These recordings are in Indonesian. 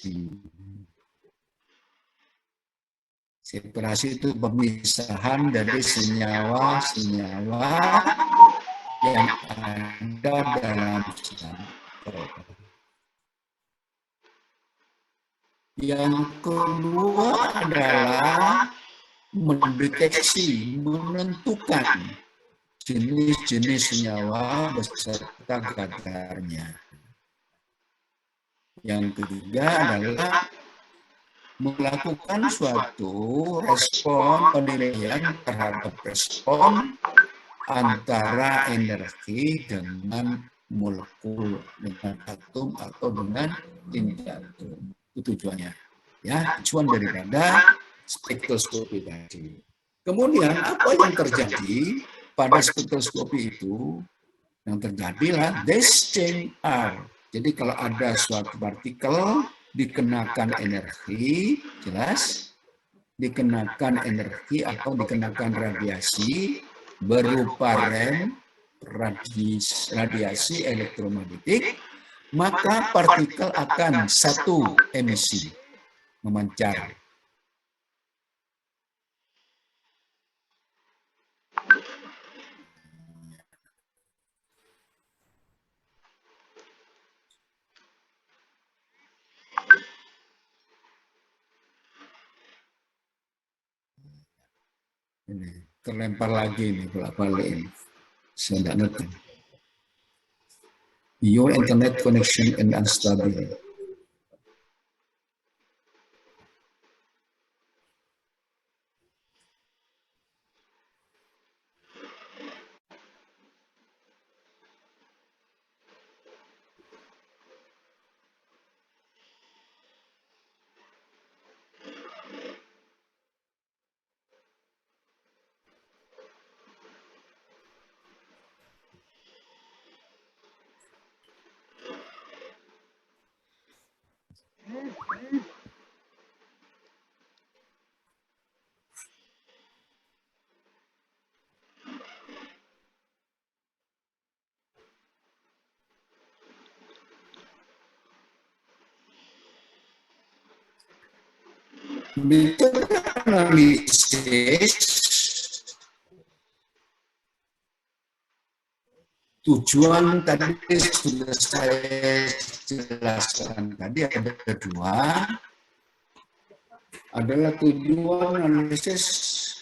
separasi. Separasi itu pemisahan dari senyawa-senyawa yang ada dalam sampel. Yang kedua adalah mendeteksi, menentukan jenis-jenis senyawa beserta kadarnya. Yang ketiga adalah melakukan suatu respon penilaian terhadap respon antara energi dengan molekul, dengan atom atau dengan inti atom. Itu tujuannya. Ya, tujuan daripada spektroskopi tadi. Kemudian apa yang terjadi pada spektroskopi itu? Yang terjadilah exchange R. Jadi kalau ada suatu partikel dikenakan energi, jelas, dikenakan energi atau dikenakan radiasi berupa radiasi elektromagnetik, maka partikel akan satu emisi, memancar. Ini terlempar lagi nih, bolak-balik ini. Saya tidak ngerti. Your internet connection is unstable. Metode analisis tujuan tadi sudah saya jelaskan tadi, ada dua, adalah tujuan analisis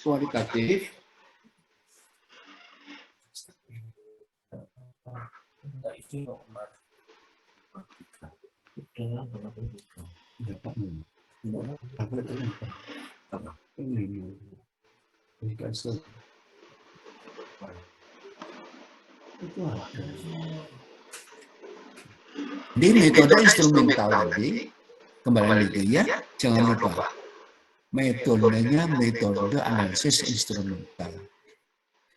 kualitatif di metode instrumental tadi. Kembali lagi ya, jangan lupa metodenya metode analisis instrumental,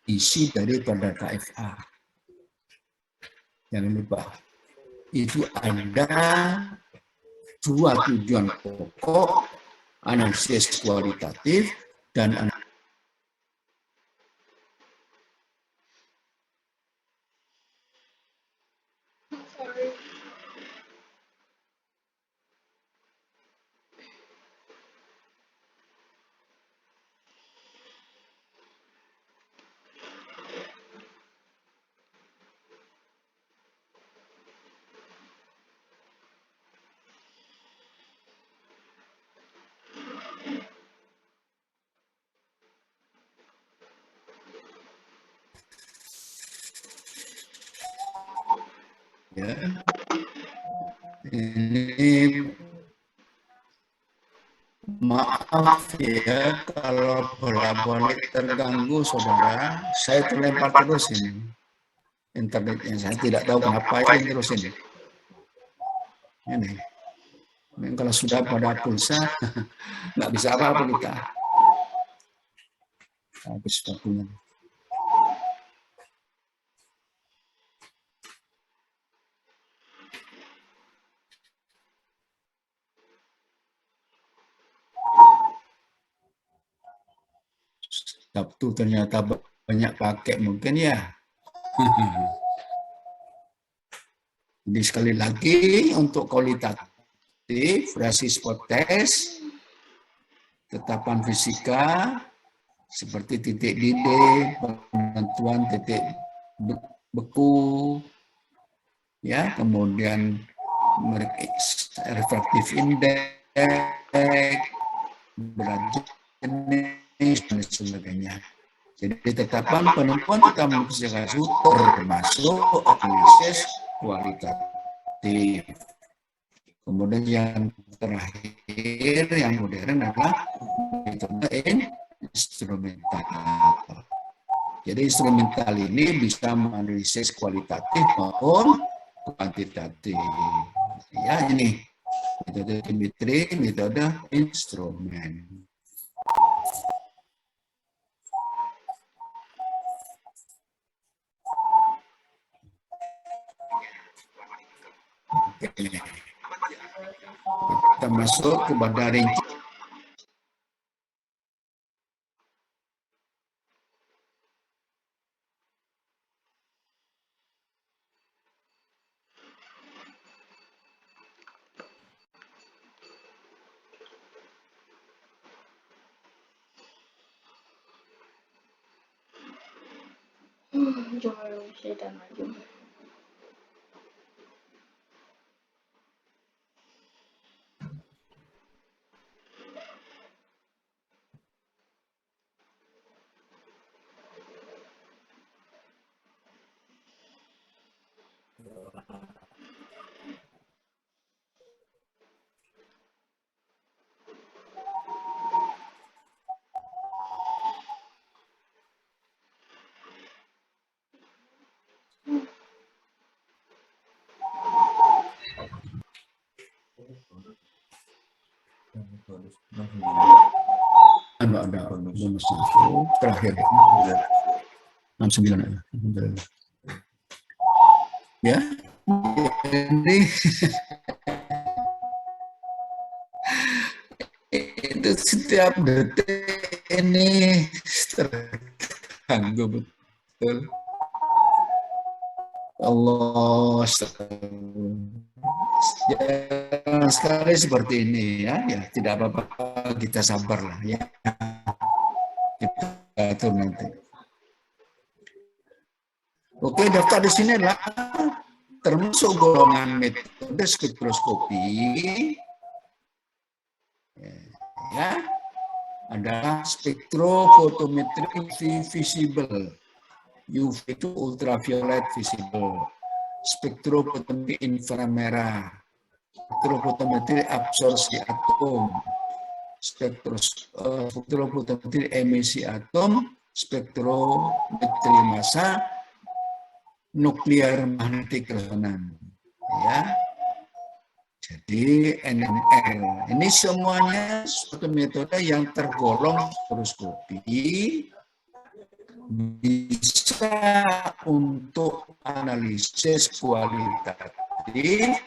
isi daripada KFA. Jangan lupa itu ada dua tujuan pokok, analisis kualitatif dan ya. Ini maaf ya kalau bolak-balik terganggu saudara, saya terlempar terus ini internetnya, saya tidak tahu kenapa ini terus ini. Ini kalau sudah pada pulsa nggak bisa apa-apa kita, habis waktunya. Sabtu ternyata banyak pakai mungkin ya. Jadi sekali lagi untuk kualitatif rasi spot test, tetapan fisika, seperti titik didih, penentuan titik beku, ya, kemudian refraktif indeks, berat jenis, dan sebagainya. Jadi tetapan penentuan tetapan fisika termasuk analisis kualitatif. Kemudian yang terakhir, yang modern adalah metode instrumental. Jadi instrumental ini bisa menganalisis kualitatif maupun kuantitatif. Ya, ini metode chemistry, metode instrumen. Oke. Kita masuk kepada rinci. Coba saya maju. Ada terakhir 69 ya. Jadi itu setiap detik ini terganggu betul. Allah, jangan sekali seperti ini ya, tidak apa-apa, kita sabarlah ya, kita atur nanti. Oke, daftar di sini adalah termasuk golongan metode spektroskopi ya, adalah spektrofotometri visible. UV itu ultraviolet visible, spektrofotometri inframerah, spektrofotometri absorpsi atom, spektrofotometri emisi atom, spektrometri massa, nuklear magnetic resonance, ya. Jadi NMR ini semuanya suatu metode yang tergolong spektroskopi, bisa untuk analisis kualitatif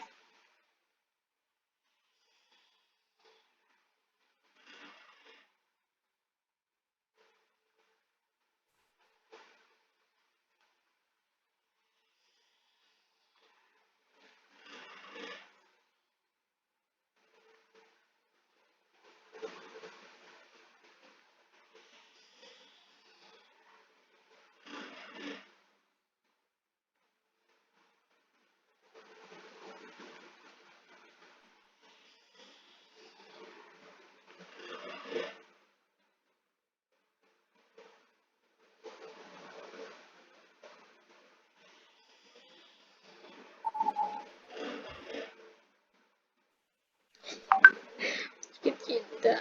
Kita.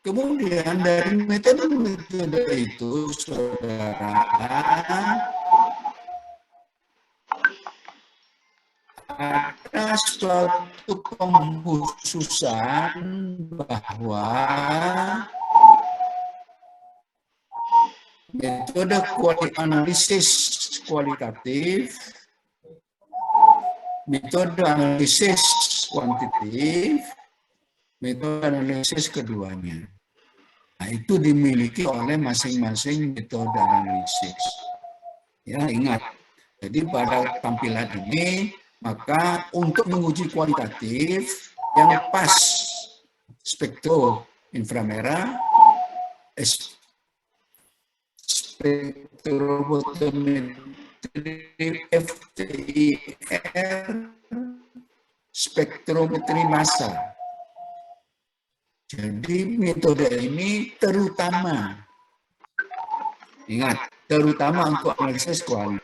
Kemudian dari metode-metode itu, saudara, ada suatu pengkhususan bahwa metode analisis kualitatif, metode analisis kuantitatif, metode analisis keduanya. Nah, itu dimiliki oleh masing-masing metode analisis. Ya, ingat. Jadi pada tampilan ini, maka untuk menguji kualitatif yang pas spektro inframerah, spektrometri FTIR, spektrometri massa. Jadi metode ini terutama, ingat, terutama untuk analisis kualitas.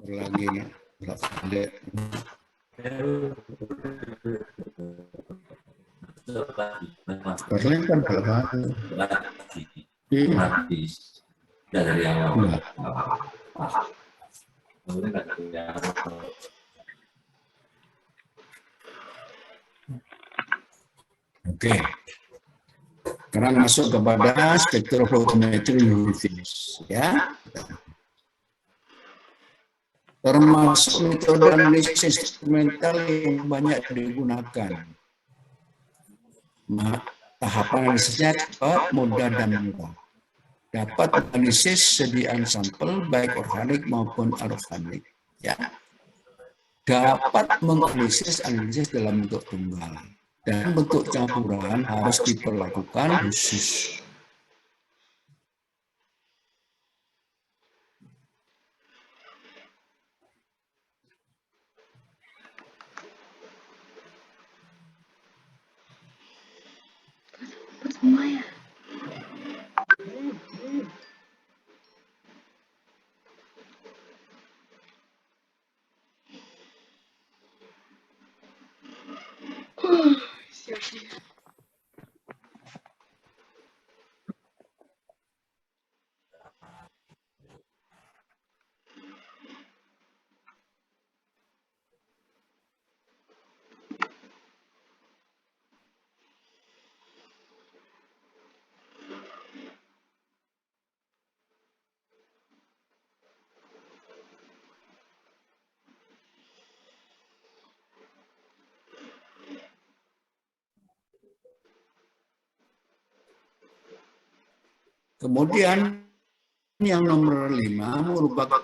Lagi kan dari awal. Oke. Sekarang masuk kepada spektrofotometri UV-vis, ya. Termasuk metode analisis instrumental yang banyak digunakan. Nah, tahapan analisisnya cepat, mudah, dan murah. Dapat analisis sediaan sampel baik organik maupun anorganik. Ya. Dapat menganalisis dalam bentuk tunggal dan bentuk campuran harus diperlakukan khusus. Semua ya. Siap. Kemudian yang nomor 5 merupakan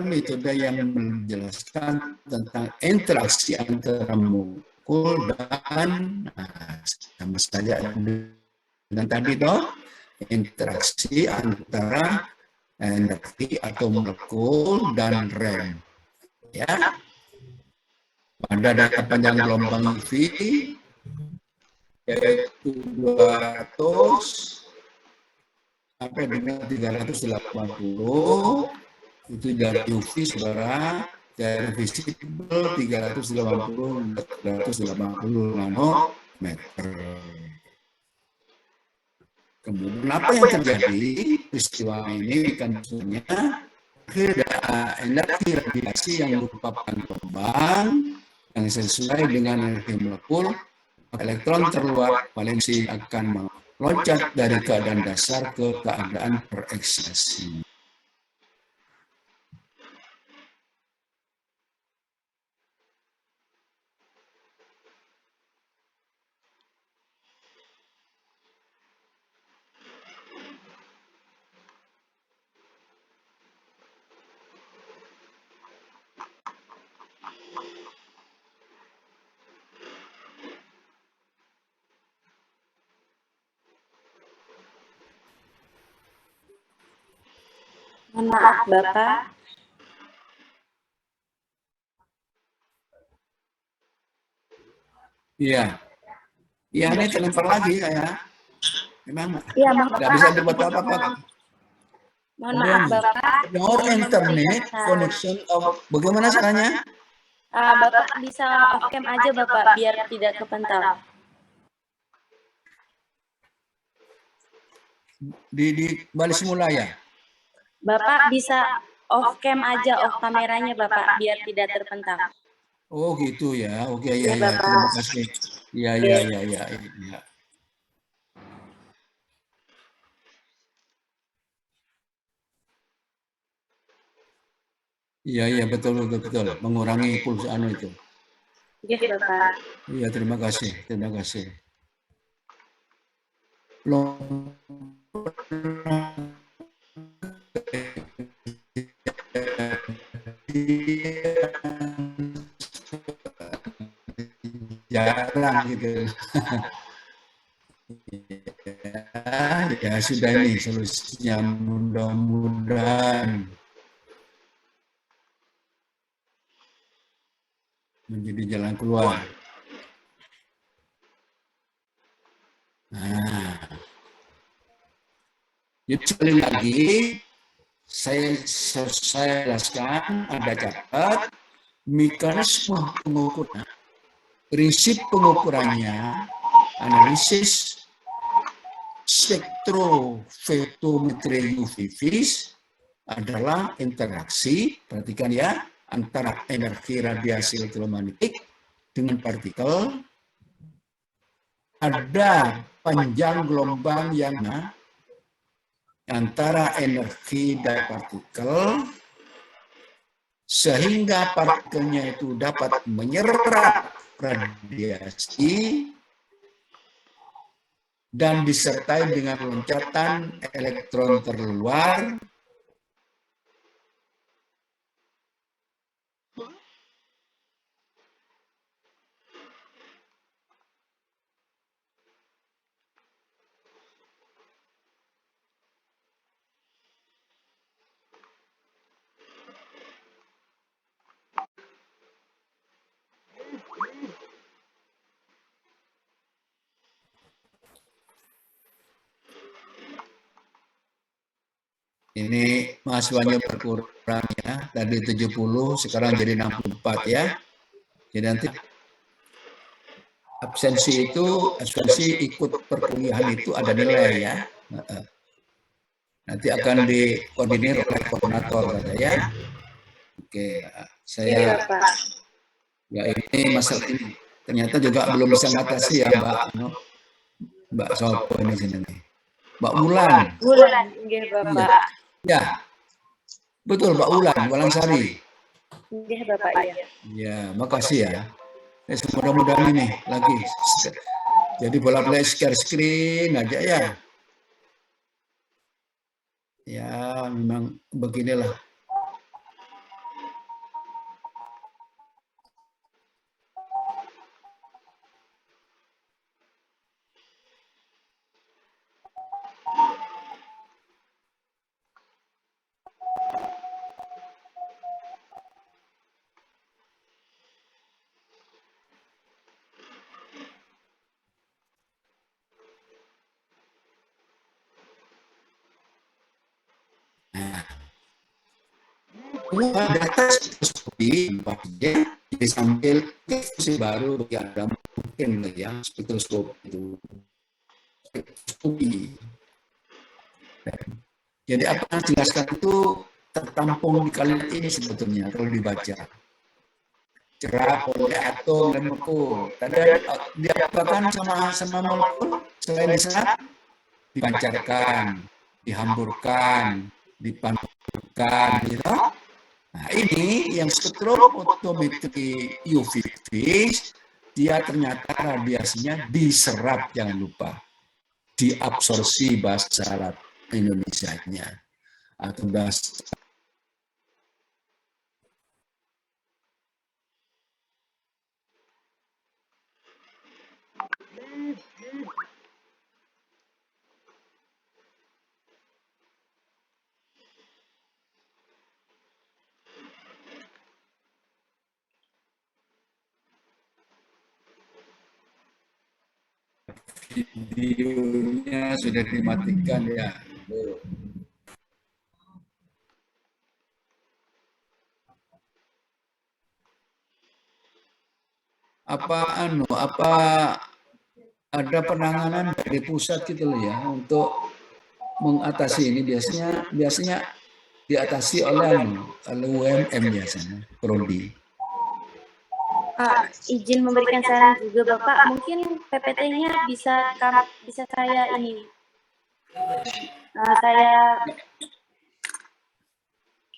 metode yang menjelaskan tentang interaksi antara molekul dan sama saja dengan tadi toh, interaksi antara energi atau molekul dan rem. Ya. Pada data panjang gelombang UV yaitu 200 sampai dengan 380 itu dari UV saudara, dari visible 380 nanometer. Kemudian apa yang terjadi? Peristiwa ini kan sebenarnya energi radiasi yang merupakan gelombang yang sesuai dengan energi molekul, elektron terluar valensi akan meloncat dari keadaan dasar ke keadaan berekstasi. Mohon maaf, Bapak. Iya, iya ini terlempar lagi saya. Memang Iya, mohon nggak maaf. bisa dibuat apa-apa. Mohon maaf, Bapak. Your Ingin internet memberikan connection of bagaimana caranya? Bapak bisa off cam aja, Bapak, biar tidak kepantau. Di balik semula ya. Bapak bisa off cam aja, off kameranya, Bapak, biar tidak terpantau. Oh gitu ya. Oke ya Iya, ya. Bapak. Terima kasih. Ya ya ya ya. Ya. Iya iya betul betul betul. Mengurangi pulsa anu itu. Iya, Bapak. Iya terima kasih terima kasih. Belum jarang gitu. Ya sudah ini solusinya mudah-mudahan menjadi jalan keluar. Nah, jadi sekali lagi saya jelaskan, Anda catat mekanisme pengukuran, prinsip pengukurannya, analisis spektrofotometri UV vis adalah interaksi, perhatikan ya, antara energi radiasi elektromagnetik dengan partikel. Ada panjang gelombang yang antara energi dan partikel, sehingga partikelnya itu dapat menyerap radiasi dan disertai dengan loncatan elektron terluar ini mahasiswanya berkurang ya, dari 70 sekarang jadi 64 ya. Jadi nanti absensi ikut perkuliahan itu ada nilai ya. Nanti akan dikoordinir oleh koordinator ya. Oke, saya ya ini masalah ini ternyata juga belum bisa mengatasi ya Mbak Sopo ini sini nih. Mbak Wulan. Bulan, nggih, Bapak. Ya, betul Mbak Wulan Sari. Nggih, Bapak, iya. Ya, makasih ya. Mudah-mudahan ini lagi. Jadi bolak-balik share screen aja ya. Ya, memang beginilah. Data spektroskopi jadi sambil diskusi baru bagi Anda mungkin ya spektroskopi itu spektroskopi Jadi apa yang dijelaskan itu tertampung di kalimat ini sebetulnya kalau dibaca. Cerah, polyatom, dan molekul. Tadi diapakan sama molekul selain diserap? Dipancarkan, dihamburkan, dipancarkan, gitu. Nah, ini yang spektrofotometri UV phase, dia ternyata radiasinya diserap, jangan lupa. Diabsorpsi bahasa Arab Indonesianya. Atau bahasa videonya sudah dimatikan ya. Apa ada penanganan dari pusat gitu loh ya untuk mengatasi ini, biasanya diatasi oleh UMM biasanya, prodi. Izin memberikan saran juga Bapak, mungkin PPT-nya bisa saya ini, saya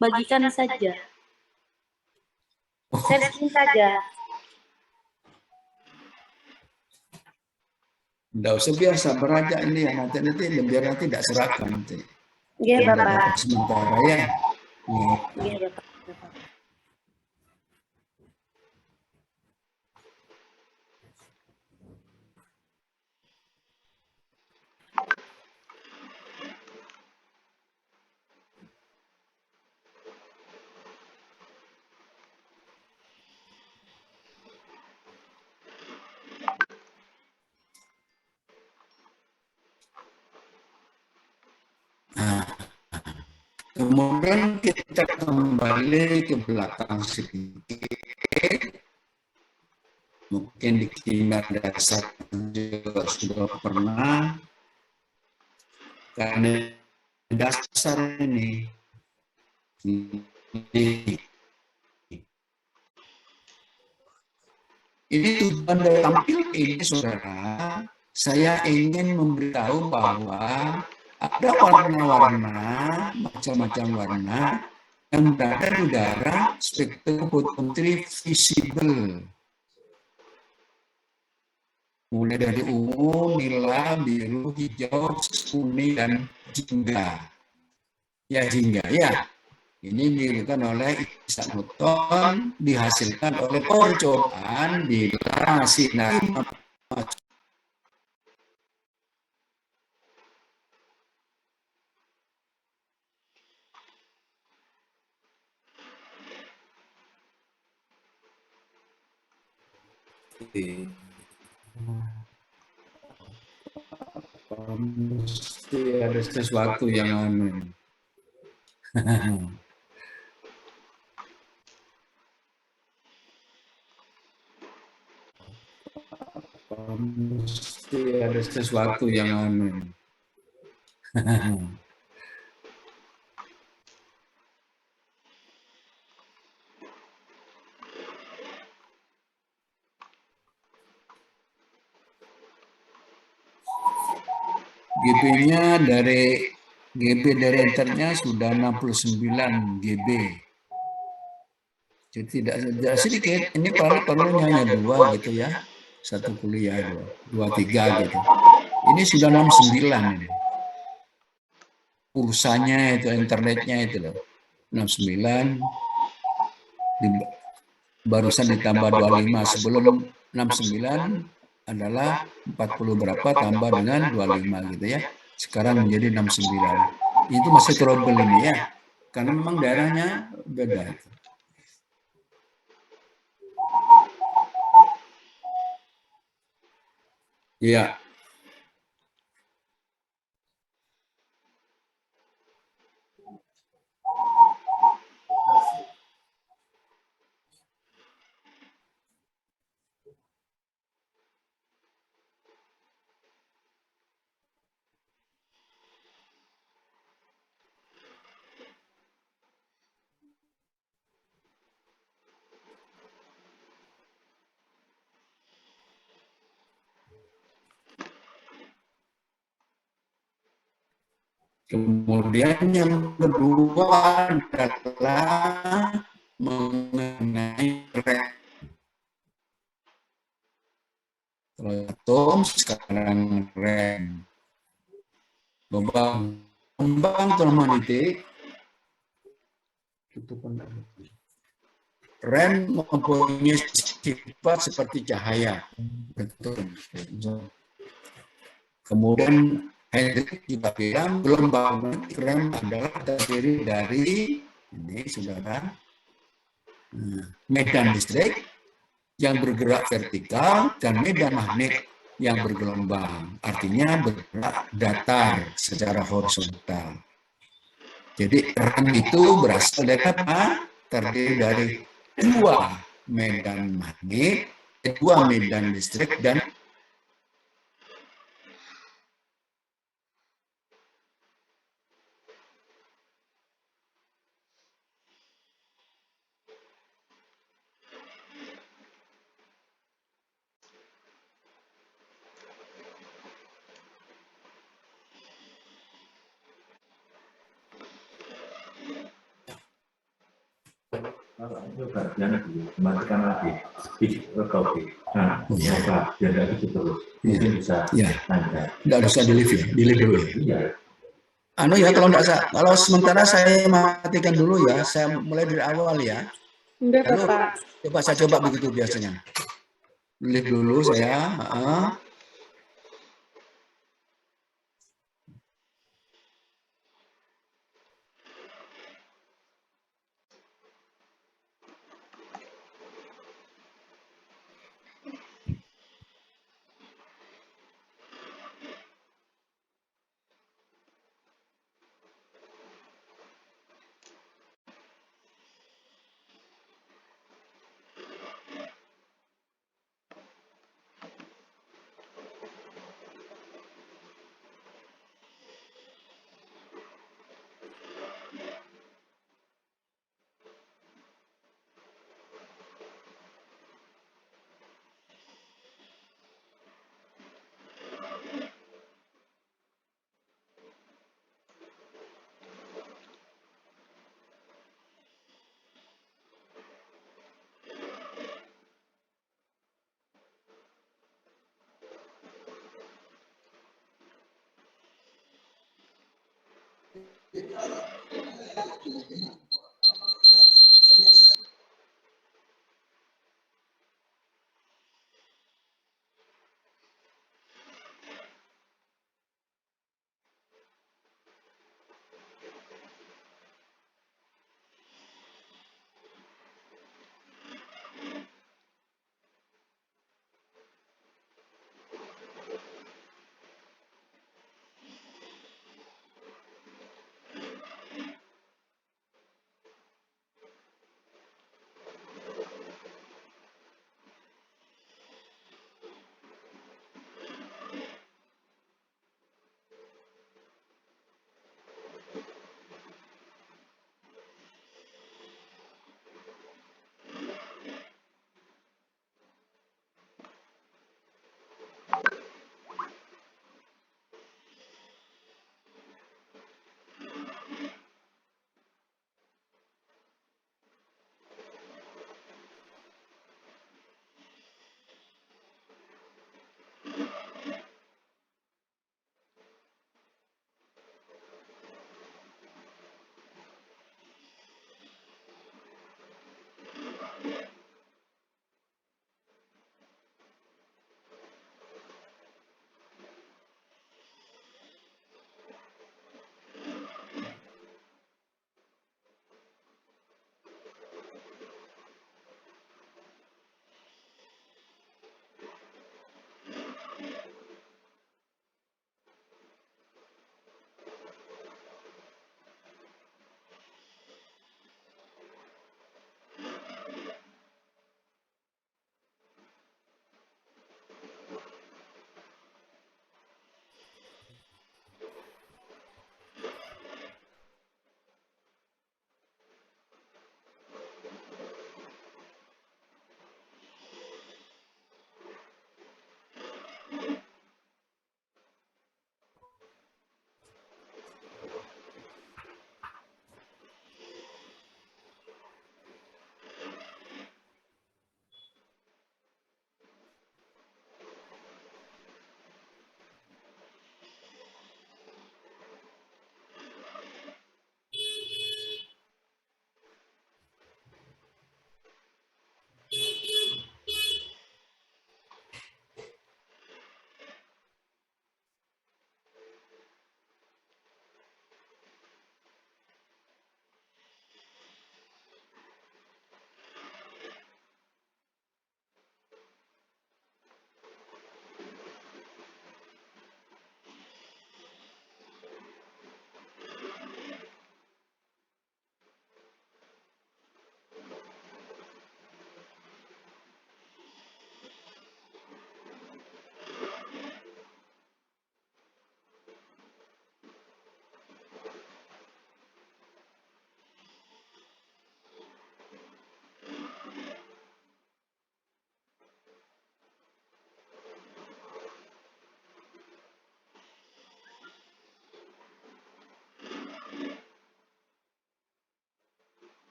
bagikan saja, share screen saja. Tidak usah, biasa beraja ini ya, nanti biar nanti tidak seragam nanti. Iya Bapak. Sementara ya. Iya Bapak. Nah, kemudian kita kembali ke belakang sedikit. Mungkin di kimia dasar juga sudah pernah. Karena dasar ini tujuan dari tampil ini, saudara, saya ingin memberitahu bahwa ada warna-warna, macam-macam warna yang berada di udara spektrofotometri visible. Mulai dari ungu, nila, biru, hijau, kuning, dan jingga. Ya, jingga, ya. Ini diberikan oleh Isaac Newton, dihasilkan oleh percobaan bila sinar mesti ada sesuatu yang aneh. Mesti ada sesuatu yang aneh. GB-nya GB dari enternya sudah 69 GB. Jadi tidak sedikit. Ini perlunya hanya 2 gitu ya. Satu kuliah 2, 3 gitu. Ini sudah 69 ini. Pulsanya itu, internetnya itu loh. 69 barusan ditambah 25, sebelum 69 adalah 40 berapa tambah dengan 25 gitu ya. Sekarang menjadi 69. Itu masih trouble ini ya. Karena memang daerahnya beda. Iya. Kemudian yang kedua adalah mengenai rem. Kalau atom sekarang rem. Gelombang elektromagnetik rem mempunyai sifat seperti cahaya. Kemudian Hendrik juga bilang gelombang magnetik rem adalah terdiri dari ini saudara medan listrik yang bergerak vertikal dan medan magnet yang bergelombang, artinya bergerak datar secara horizontal. Jadi rem itu berasal dari apa? Terdiri dari dua medan magnet, dua medan listrik, dan bagian dulu, matikan lagi, recording. Nah, ya Pak, biar nggak gitu terus. Mungkin bisa Anda. Nggak usah di-live ya, di-live dulu ya. Iya. Anu ya, kalau sementara saya matikan dulu ya, saya mulai dari awal ya. Enggak, Lalu Bapak. coba saya coba begitu biasanya. Live dulu saya.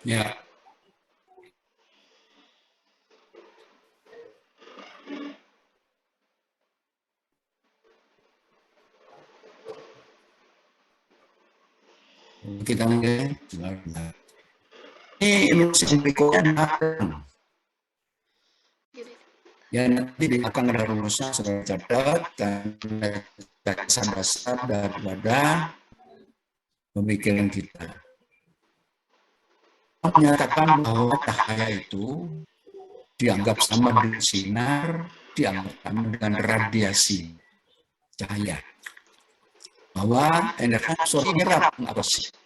Ya. Kita mulai. Ini ilustrasi berikutnya belakang. Ya nanti di belakang ada rumusnya sudah catat dan dasar daripada pemikiran kita. Menyatakan bahwa cahaya itu dianggap sama dengan sinar, dianggap sama dengan radiasi cahaya. Bahwa energi absorpsi nyerap absorpsi.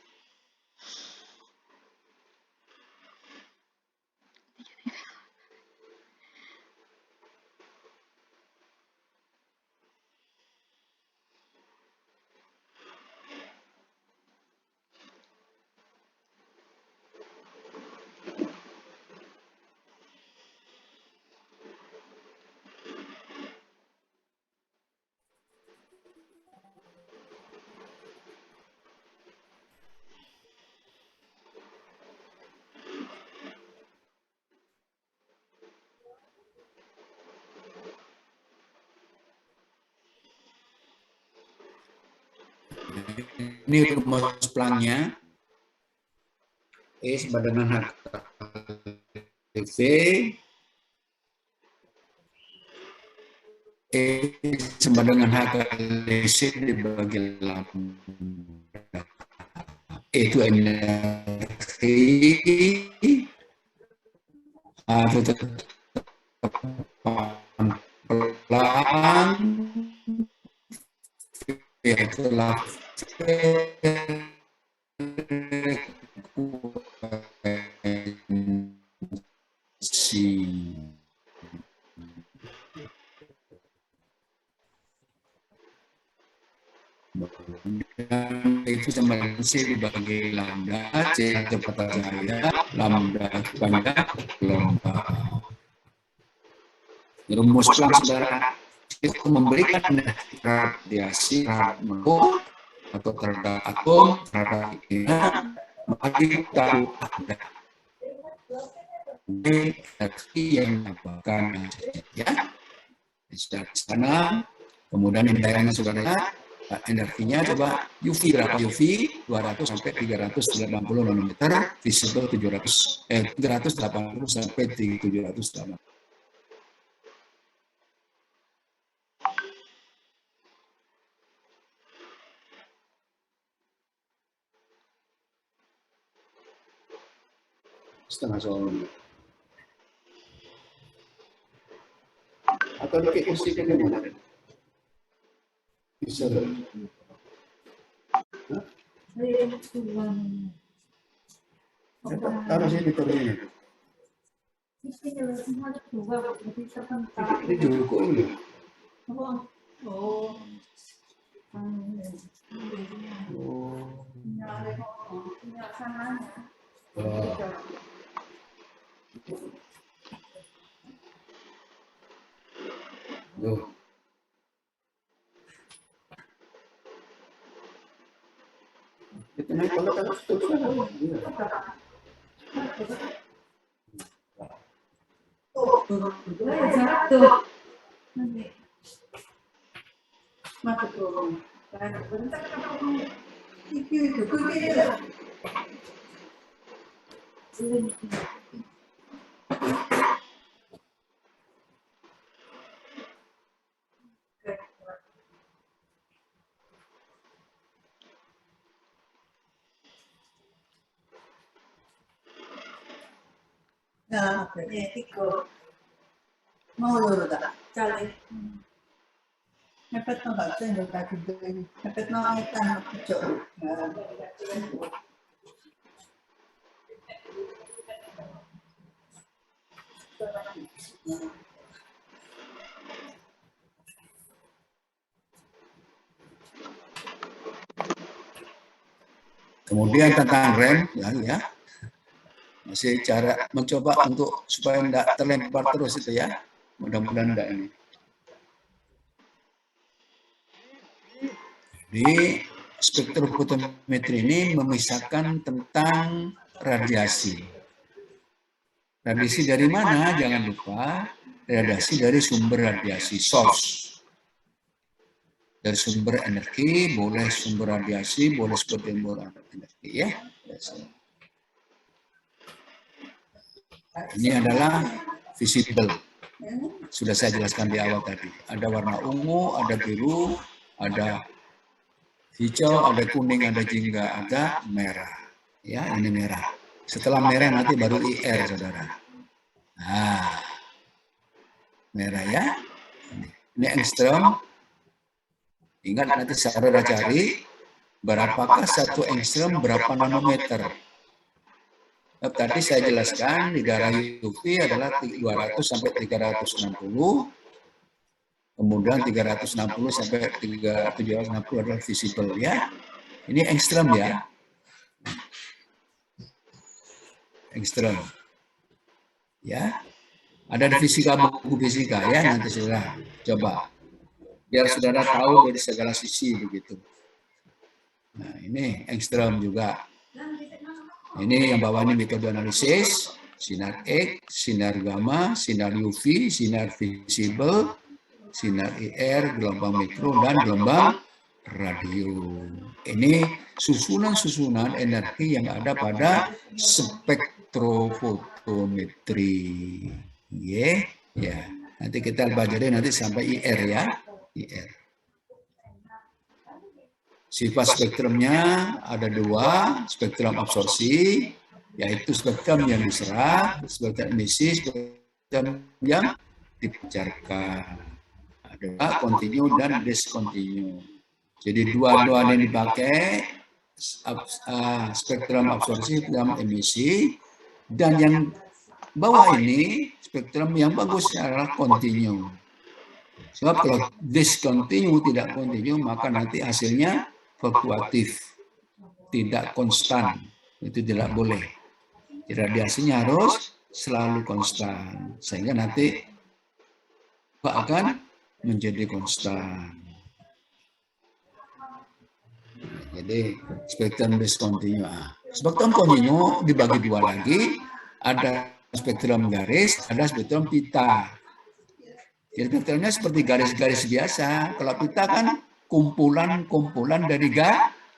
Ini rumus Plancknya. E sama dengan HKV. E sama dengan HKC dibagi lambda. E itu energi. Atau pelan. Itulah itu sama dengan C dibagi lambda, C kecepatan cahaya, lambda kepanjang gelombang. Rumus Planck saudara itu memberikan radiasi terhadap atau terhadap atom, terhadap bagi tahu ada energi yang dapatkan ya di sana. Kemudian yang daerahnya saudara energinya coba UV berapa UV 200 sampai 380 nanometer, visible 380 sampai 780. Setengah soal atau dikasihkan yang mana bisa taruh sini turunnya ini dulu kok ini Loh. Itu naik kalau terus Nah, tiga mau dulu tak cari. Nepet no tak cendol kaki dulu. Nepet no etan kecok. Kemudian tentang rem, ya, masih cara mencoba untuk supaya tidak terlempar terus itu ya. Mudah-mudahan tidak ini. Jadi spektrofotometri ini memisahkan tentang radiasi. Radiasi dari mana? Jangan lupa, radiasi dari sumber radiasi, source. Dari sumber energi, boleh sumber radiasi, boleh sumber energi, ya. Ini adalah visible. Sudah saya jelaskan di awal tadi. Ada warna ungu, ada biru, ada hijau, ada kuning, ada jingga, ada merah. Ya, ini merah. Setelah merah nanti baru IR, saudara. Nah, merah ya. Ini angstrom. Ingat nanti saudara cari berapakah satu angstrom berapa nanometer. Tadi saya jelaskan di darah UV adalah 200 sampai 360, kemudian 360 sampai 760 adalah visible ya. Ini angstrom ya. Angstrom. Ya. Ada di fisika, buku fisika ya, nanti saudara coba. Biar saudara tahu dari segala sisi begitu. Nah, ini angstrom juga. Ini yang bawah ini metode analisis, sinar X, sinar gamma, sinar UV, sinar visible, sinar IR, gelombang mikro, dan gelombang radio. Ini susunan-susunan energi yang ada pada spektrofotometri. Ya. Nanti kita pelajari nanti sampai IR ya. IR. Sifat spektrumnya ada dua, spektrum absorpsi, yaitu spektrum yang diserap, spektrum emisi, spektrum yang dipancarkan. Ada continue dan discontinue. Jadi dua-duanya yang dipakai, spektrum absorpsi dan emisi, dan yang bawah ini spektrum yang bagus adalah continue. Sebab kalau discontinue, tidak continue, maka nanti hasilnya fluktuatif, tidak konstan. Itu tidak boleh. Radiasinya harus selalu konstan, sehingga nanti akan menjadi konstan. Jadi spektrum discontinue. Spektrum continue dibagi dua lagi, ada spektrum garis, ada spektrum pita. Jadi spektrumnya seperti garis-garis biasa. Kalau pita kan kumpulan-kumpulan dari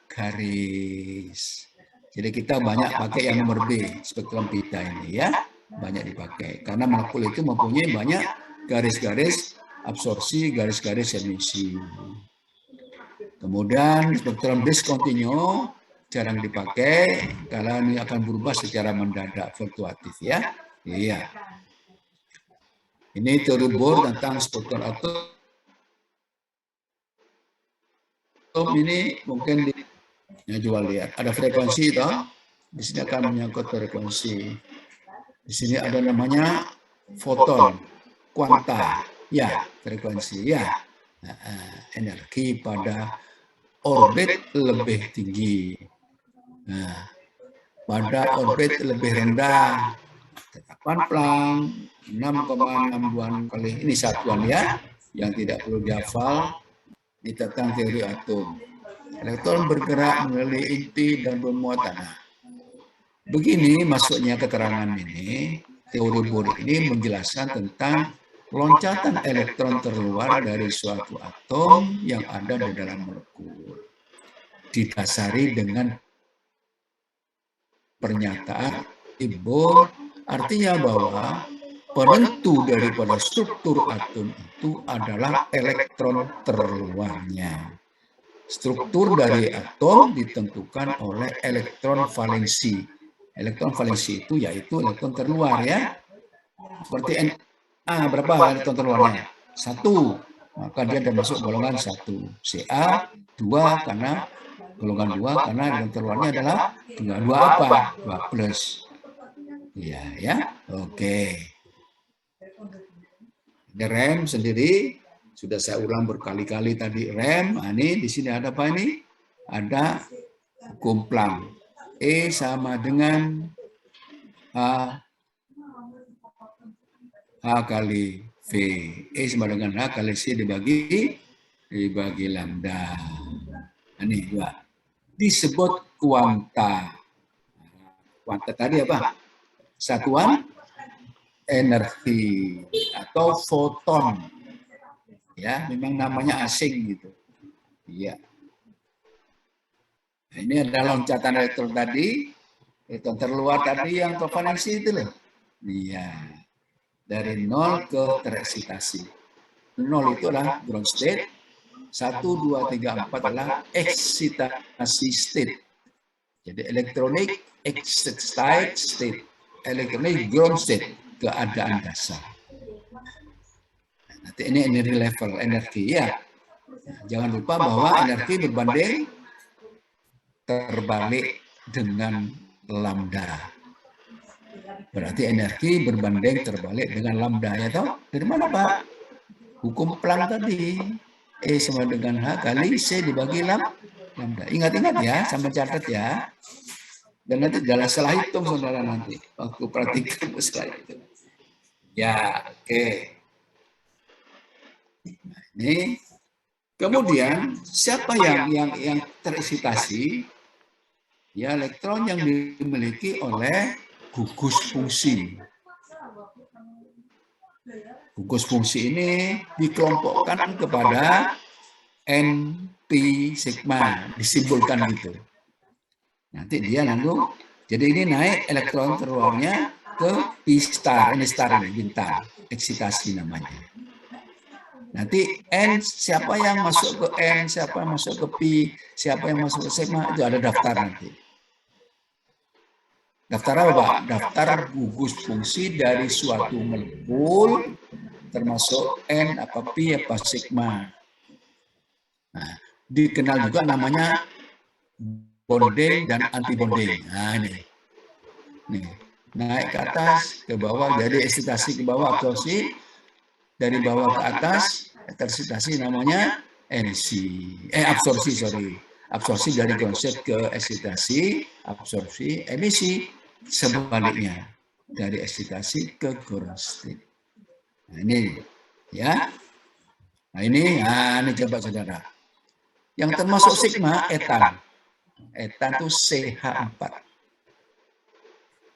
garis. Jadi kita banyak pakai yang nomor B, spektrum pita ini ya. Banyak dipakai. Karena molekul itu mempunyai banyak garis-garis absorpsi, garis-garis emisi. Kemudian spektrum discontinue jarang dipakai, karena ini akan berubah secara mendadak, fluktuatif ya. Iya. Ini teori Bohr tentang spektrum atom. Ini mungkin jual lihat. Ada frekuensi toh. Di sini akan menyangkut frekuensi. Di sini ada namanya foton, kuanta, ya frekuensi ya. Energi pada orbit lebih tinggi. Nah, pada orbit lebih rendah, tetapan Planck 6,62 kali ini satuan ya, yang tidak perlu dihafal. Ini tentang teori atom. Elektron bergerak melalui inti dan bermuatan. Nah, begini masuknya keterangan ini. Teori Bohr ini menjelaskan tentang loncatan elektron terluar dari suatu atom yang ada di dalam molekul. Didasari dengan pernyataan Bohr, artinya bahwa penentu daripada struktur atom itu adalah elektron terluarnya. Struktur dari atom ditentukan oleh elektron valensi. Elektron valensi itu yaitu elektron terluar ya. Seperti berapa elektron terluarnya? 1. Maka dia termasuk golongan 1. Ca 2 karena golongan 2 karena elektron terluarnya adalah 2. 2 apa? 2 plus. Iya ya. Oke. Ada rem sendiri, sudah saya ulang berkali-kali tadi rem. Ini di sini ada apa ini? Ada hukum Planck. E sama dengan H kali V. E sama dengan H kali C dibagi lambda. Ini dua. Disebut kuanta. kuantitas tadi apa? Satuan energi atau foton. Ya, memang namanya asing gitu. Iya. Nah, ini adalah loncatan elektron tadi, elektron terluar tadi yang tervalensi itu loh. Iya. Dari 0 ke tereksitasi. 0 itu adalah ground state, 1, 2, 3, 4 adalah eksitasi state. Jadi elektronik excited state, elektronik ground state, keadaan dasar. Nanti ini energi level, energi ya. Jangan lupa bahwa energi berbanding terbalik dengan lambda. Berarti energi berbanding terbalik dengan lambda, ya toh? Dari mana, Pak? Hukum Planck tadi. E sama dengan H kali C dibagi lambda. Ingat-ingat ya, sampai catat ya. Dan nanti jangan salah hitung, saudara, nanti. Waktu praktikum setelah itu. Ya, oke. Nah, ini. Kemudian, siapa yang tereksitasi? Ya, elektron yang dimiliki oleh gugus fungsi. Gugus fungsi ini dikelompokkan kepada N, P, sigma, disimbolkan gitu. Nanti dia lalu, jadi ini naik elektron terluarnya ke P star, ini star ini, bintang, eksitasi namanya. Nanti N, siapa yang masuk ke N, siapa yang masuk ke P, siapa yang masuk ke sigma, itu ada daftar nanti. Daftar apa, Pak? Daftar gugus fungsi dari suatu molekul, termasuk N, apa P, apa sigma. Nah, dikenal juga namanya bonding dan anti-bonding. Nah, ini. Nih, naik ke atas, ke bawah, jadi eksitasi ke bawah, absorpsi. Dari bawah ke atas, tereksitasi namanya absorpsi, sorry. Absorpsi dari konsep ke eksitasi, absorpsi, emisi. Sebaliknya, dari eksitasi ke ground state. Nah, ini ya. Nah, ini coba saudara. Yang termasuk sigma, etan. Etan itu CH4.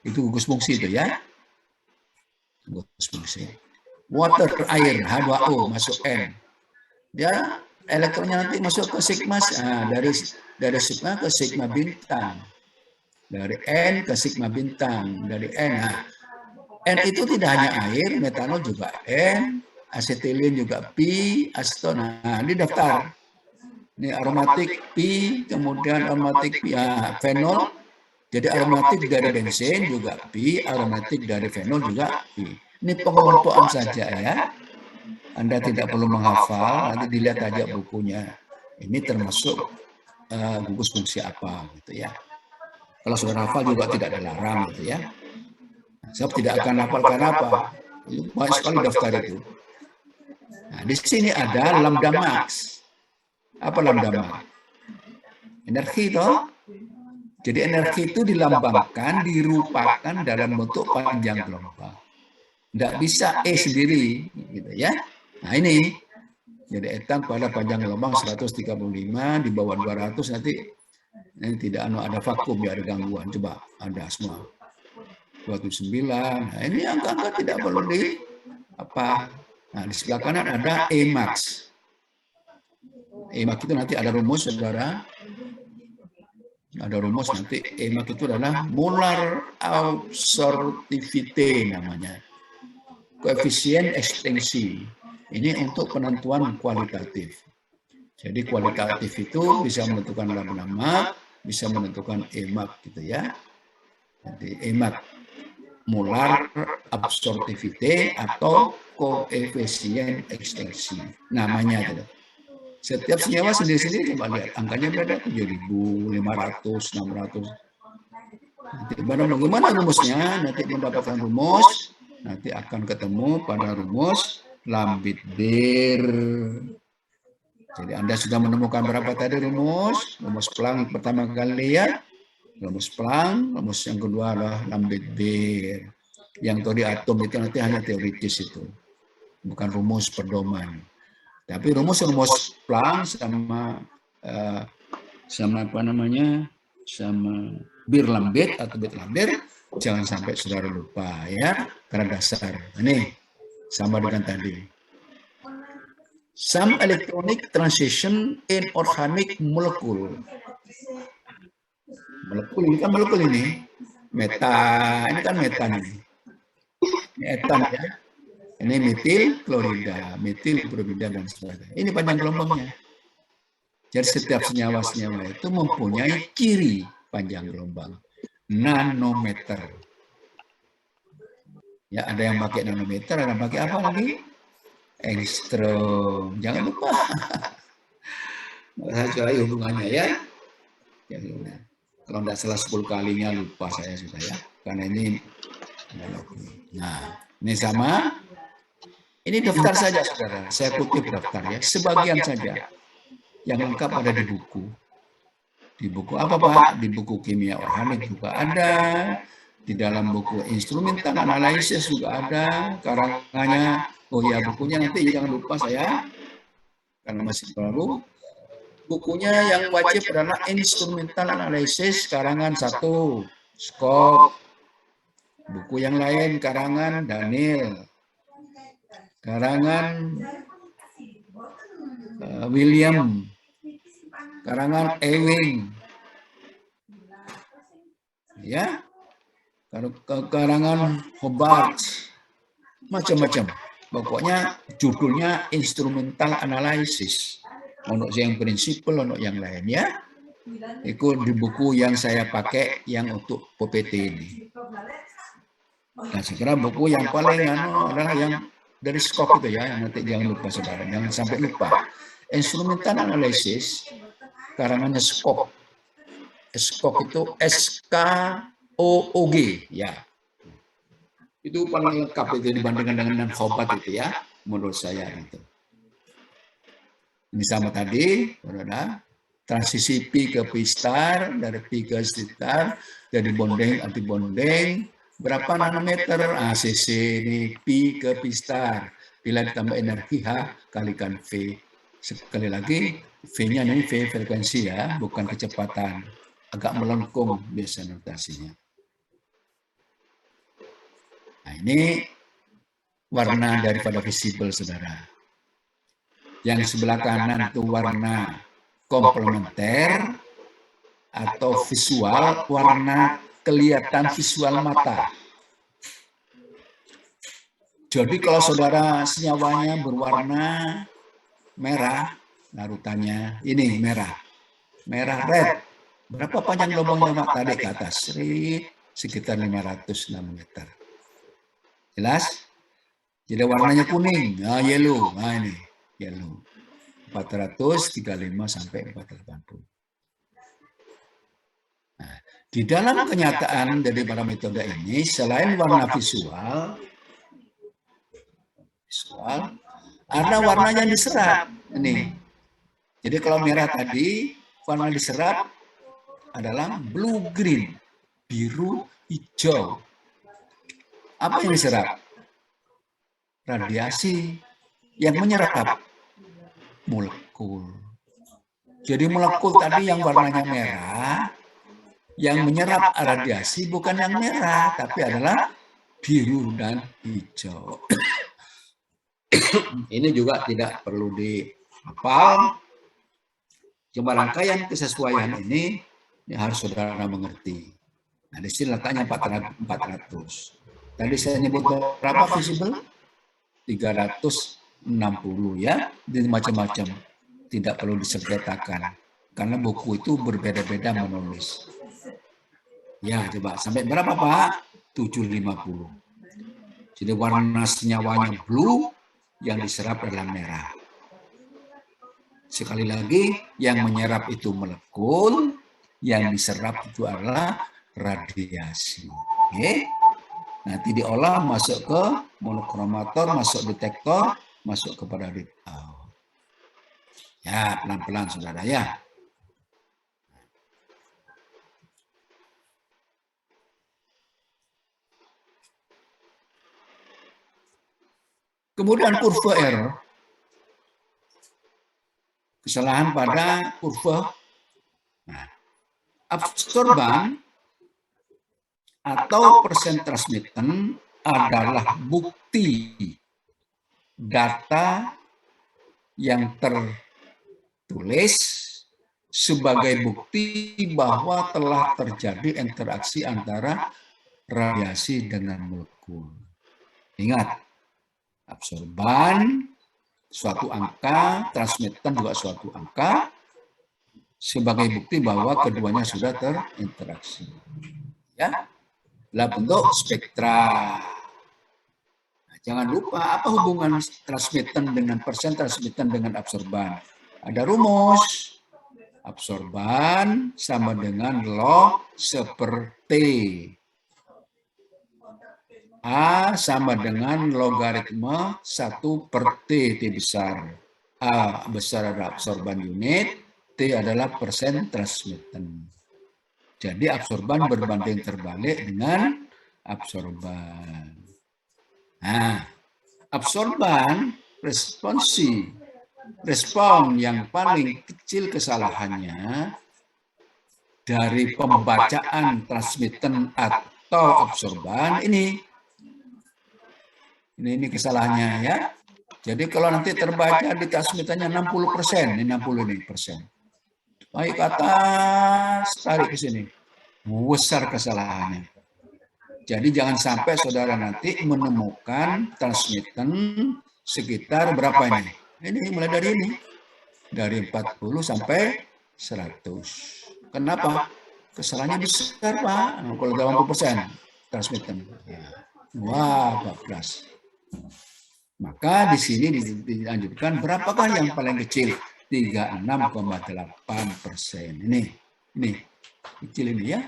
Itu gugus fungsi itu ya. Gugus fungsi. Water, air, H2O masuk N. Dia elektronnya nanti masuk ke sigma. Nah, dari sigma ke sigma bintang. Dari N ke sigma bintang, dari N. Nah, N itu tidak hanya air, metanol juga N, asetilin juga P, aseton. Nah, ini daftar. Ini aromatik P, kemudian aromatik ya, fenol. Jadi aromatik dari bensin juga P, aromatik dari fenol juga P. Ini pengelompokan saja ya. Anda tidak perlu menghafal, nanti dilihat aja bukunya. Ini termasuk gugus fungsi apa gitu ya. Kalau sudah hafal juga tidak dilarang gitu ya. Sebab tidak akan hafal karena apa? Banyak sekali daftar itu. Nah, di sini ada lambda max. Apa lambda max? Energi toh. Jadi energi itu dilambangkan, dirupakan dalam bentuk panjang gelombang. Tidak bisa E sendiri gitu ya. Nah, ini. Jadi etan pada panjang gelombang 135 di bawah 200 nanti ini tidak ada vakum, ya ada gangguan. Coba ada semua 29. Nah, ini angka-angka tidak perlu di apa. Nah, di sebelah kanan ada Emax. Emax itu nanti ada rumus, saudara. Ada rumus nanti. Emax itu adalah molar absorptivity namanya. Koefisien ekstensi. Ini untuk penentuan kualitatif. Jadi kualitatif itu bisa menentukan lambda, bisa menentukan Emax gitu ya. Jadi Emax molar absorptivity atau koefisien ekstensi namanya gitu. Setiap senyawa sendiri-sendiri coba lihat angkanya beda 7.500, 600. Nanti bagaimana rumusnya? Nanti mendapatkan rumus, nanti akan ketemu pada rumus Lambert-Beer. Jadi Anda sudah menemukan berapa tadi rumus? Rumus Planck pertama kali ya. Rumus Planck, rumus yang kedua adalah Lambert-Beer. Yang teori atom itu nanti hanya teoritis itu. Bukan rumus pedoman. Tapi rumus Planck sama apa namanya? Sama Bir lambert atau bit lambert, jangan sampai saudara lupa ya, karena dasar. Ini sama dengan tadi. Some electronic transition in organic molecule. Molekul ini kan molekul ini. Meta, ini kan metan ini. Ini etan ya. Ini metil klorida, metil bromida dan sebagainya. Ini panjang gelombangnya. Jadi setiap senyawa-senyawa itu mempunyai ciri panjang gelombang. Nanometer. Ya, ada yang pakai nanometer, ada yang pakai apa lagi? Angstrom. Jangan lupa. Saya cari hubungannya ya. Kalau tidak salah 10 kalinya lupa saya sudah ya. Karena ini. Nah, ini sama. Ini daftar saja saudara. Saya kutip daftar ya. Sebagian saja. Yang lengkap ada di buku. Di buku apa Pak? Di buku kimia organik juga ada. Di dalam buku instrumental analisis juga ada. Karangannya, oh ya bukunya nanti jangan lupa saya. Karena masih baru. Bukunya yang wajib adalah instrumental analisis karangan 1. Skop. Buku yang lain karangan Daniel. Karangan William. Karangan Ewing. Ya. Karangan Hobart. Macam-macam. Pokoknya judulnya instrumental analysis. Ono yang prinsipal, ono yang lain ya. Itu di buku yang saya pakai yang untuk PPT ini. Nah, segera buku yang paling adalah yang dari skop itu ya, nanti jangan lupa saudara, jangan sampai lupa. Instrumental analysis karangannya skop. Skop itu SKOOG ya. Itu paling lengkap itu dibandingkan dengan Hobart itu ya, menurut saya itu. Ini sama tadi, saudara. Transisi P ke P star, dari P ke star, dari bonding, anti bonding. Berapa nanometer? ACC ini P ke P star. Bila ditambah energi H, kalikan V. Sekali lagi, V-nya ini V frekuensi ya, bukan kecepatan. Agak melengkung biasa notasinya. Nah, ini warna daripada visible, saudara. Yang sebelah kanan itu warna komplementer atau visual, warna kelihatan visual mata. Jadi kalau saudara senyawanya berwarna merah, larutannya ini merah. Merah red. Berapa panjang gelombangnya Pak tadi ke atas? Sekitar 500 nanometer. Jelas? Jadi warnanya kuning, nah yellow, nah ini yellow. 435 sampai 480. Nah, di dalam kenyataan daripada metode ini, selain warna visual, ada warna yang diserap. Ini. Jadi kalau merah tadi, warna diserap adalah blue green, biru hijau. Apa yang diserap? Radiasi. Yang menyerap molekul. Jadi molekul tadi yang warnanya merah, yang menyerap radiasi bukan yang merah, tapi adalah biru dan hijau. Ini juga tidak perlu dihafal. Cuma rangkaian kesesuaian ini harus saudara mengerti. Nah, di sini letaknya 400. Tadi saya nyebut berapa visible? 360 ya, jadi macam-macam. Tidak perlu disengketakan. Karena buku itu berbeda-beda menulis. Ya, coba sampai berapa Pak? 750. Jadi warna senyawanya blue, yang diserap adalah merah. Sekali lagi, yang menyerap itu molekul, yang diserap itu adalah radiasi. Oke? Nanti diolah masuk ke monokromator, masuk detektor, masuk kepada readout. Ya, pelan-pelan saudara ya. Kemudian kurva R. Kesalahan pada kurva. Nah, absorban atau persen transmitten adalah bukti data yang tertulis sebagai bukti bahwa telah terjadi interaksi antara radiasi dengan molekul. Ingat, absorban suatu angka, transmitten juga suatu angka, sebagai bukti bahwa keduanya sudah terinteraksi. Ya, dalam bentuk spektra. Nah, jangan lupa apa hubungan transmitten dengan persen transmitten dengan absorban. Ada rumus. Absorban sama dengan log seperti A sama dengan logaritma 1 per T, T besar. A besar adalah absorban unit, T adalah persen transmitten. Jadi absorban berbanding terbalik dengan absorban. Nah, absorban respon yang paling kecil kesalahannya dari pembacaan transmitten atau absorban ini kesalahannya ya. Jadi kalau nanti terbaca di transmittennya 60%, ini 60 ini persen. Baik ke atas, tarik ke sini. Besar kesalahannya. Jadi jangan sampai saudara nanti menemukan transmitten sekitar berapa ini? Ini mulai dari ini. Dari 40 sampai 100. Kenapa? Kesalahannya besar, Pak. Kalau 80% transmitten. Wah, 14. Maka di sini dilanjutkan berapakah yang paling kecil? 36,8%. Ini kecil ini ya.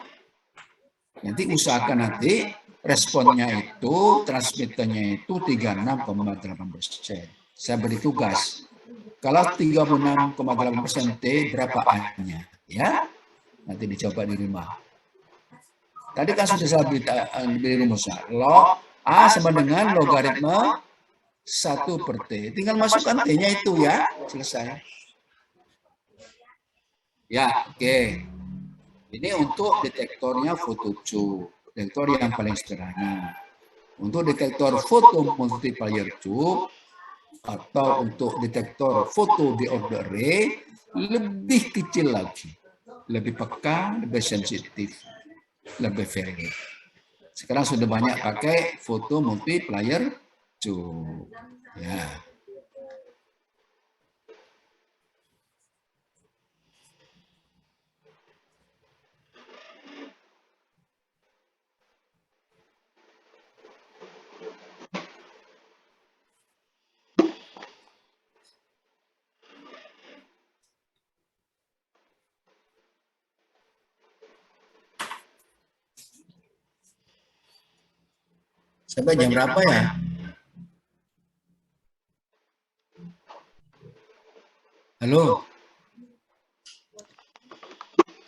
Nanti usahakan nanti responnya itu, transmittennya itu 36,8%. Saya beri tugas. Kalau 36,8% T, berapa A-nya? Ya, nanti dicoba di rumah. Tadi kan sudah saya beri rumusnya. Log A sama dengan logaritma 1 per T. Tinggal masukkan T-nya itu ya. Selesai. Ya, oke. Ini untuk detektornya phototube. Detektor yang paling sederhana. Untuk detektor foto multiplier tube, atau untuk detektor foto diode array lebih kecil lagi, lebih peka, lebih sensitif, lebih valid. Sekarang sudah banyak pakai foto multiplier tube. Ya. Sampai jam berapa ya? Halo?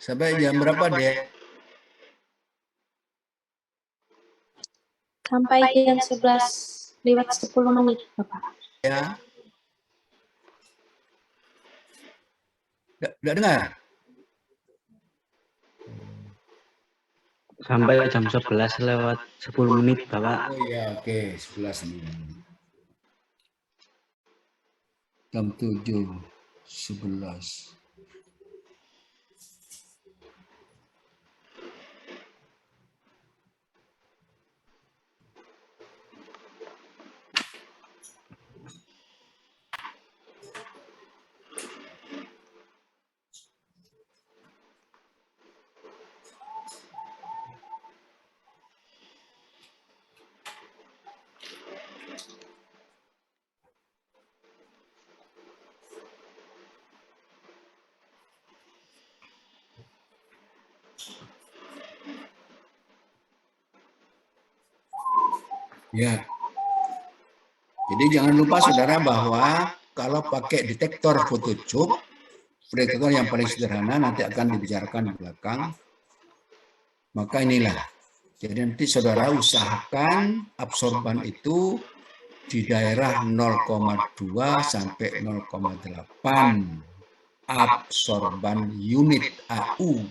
Sampai jam berapa, Dek? Sampai jam 11:10 Bapak. Ya. Tidak dengar? Sampai jam 11:10 Bapak. Oh iya, oke, 11 menit. Jam 7:11. Ya. Jadi jangan lupa saudara bahwa kalau pakai detektor phototube, detektor yang paling sederhana nanti akan dibicarakan di belakang. Maka inilah. Jadi nanti saudara usahakan absorban itu di daerah 0,2 sampai 0,8 absorban unit AU.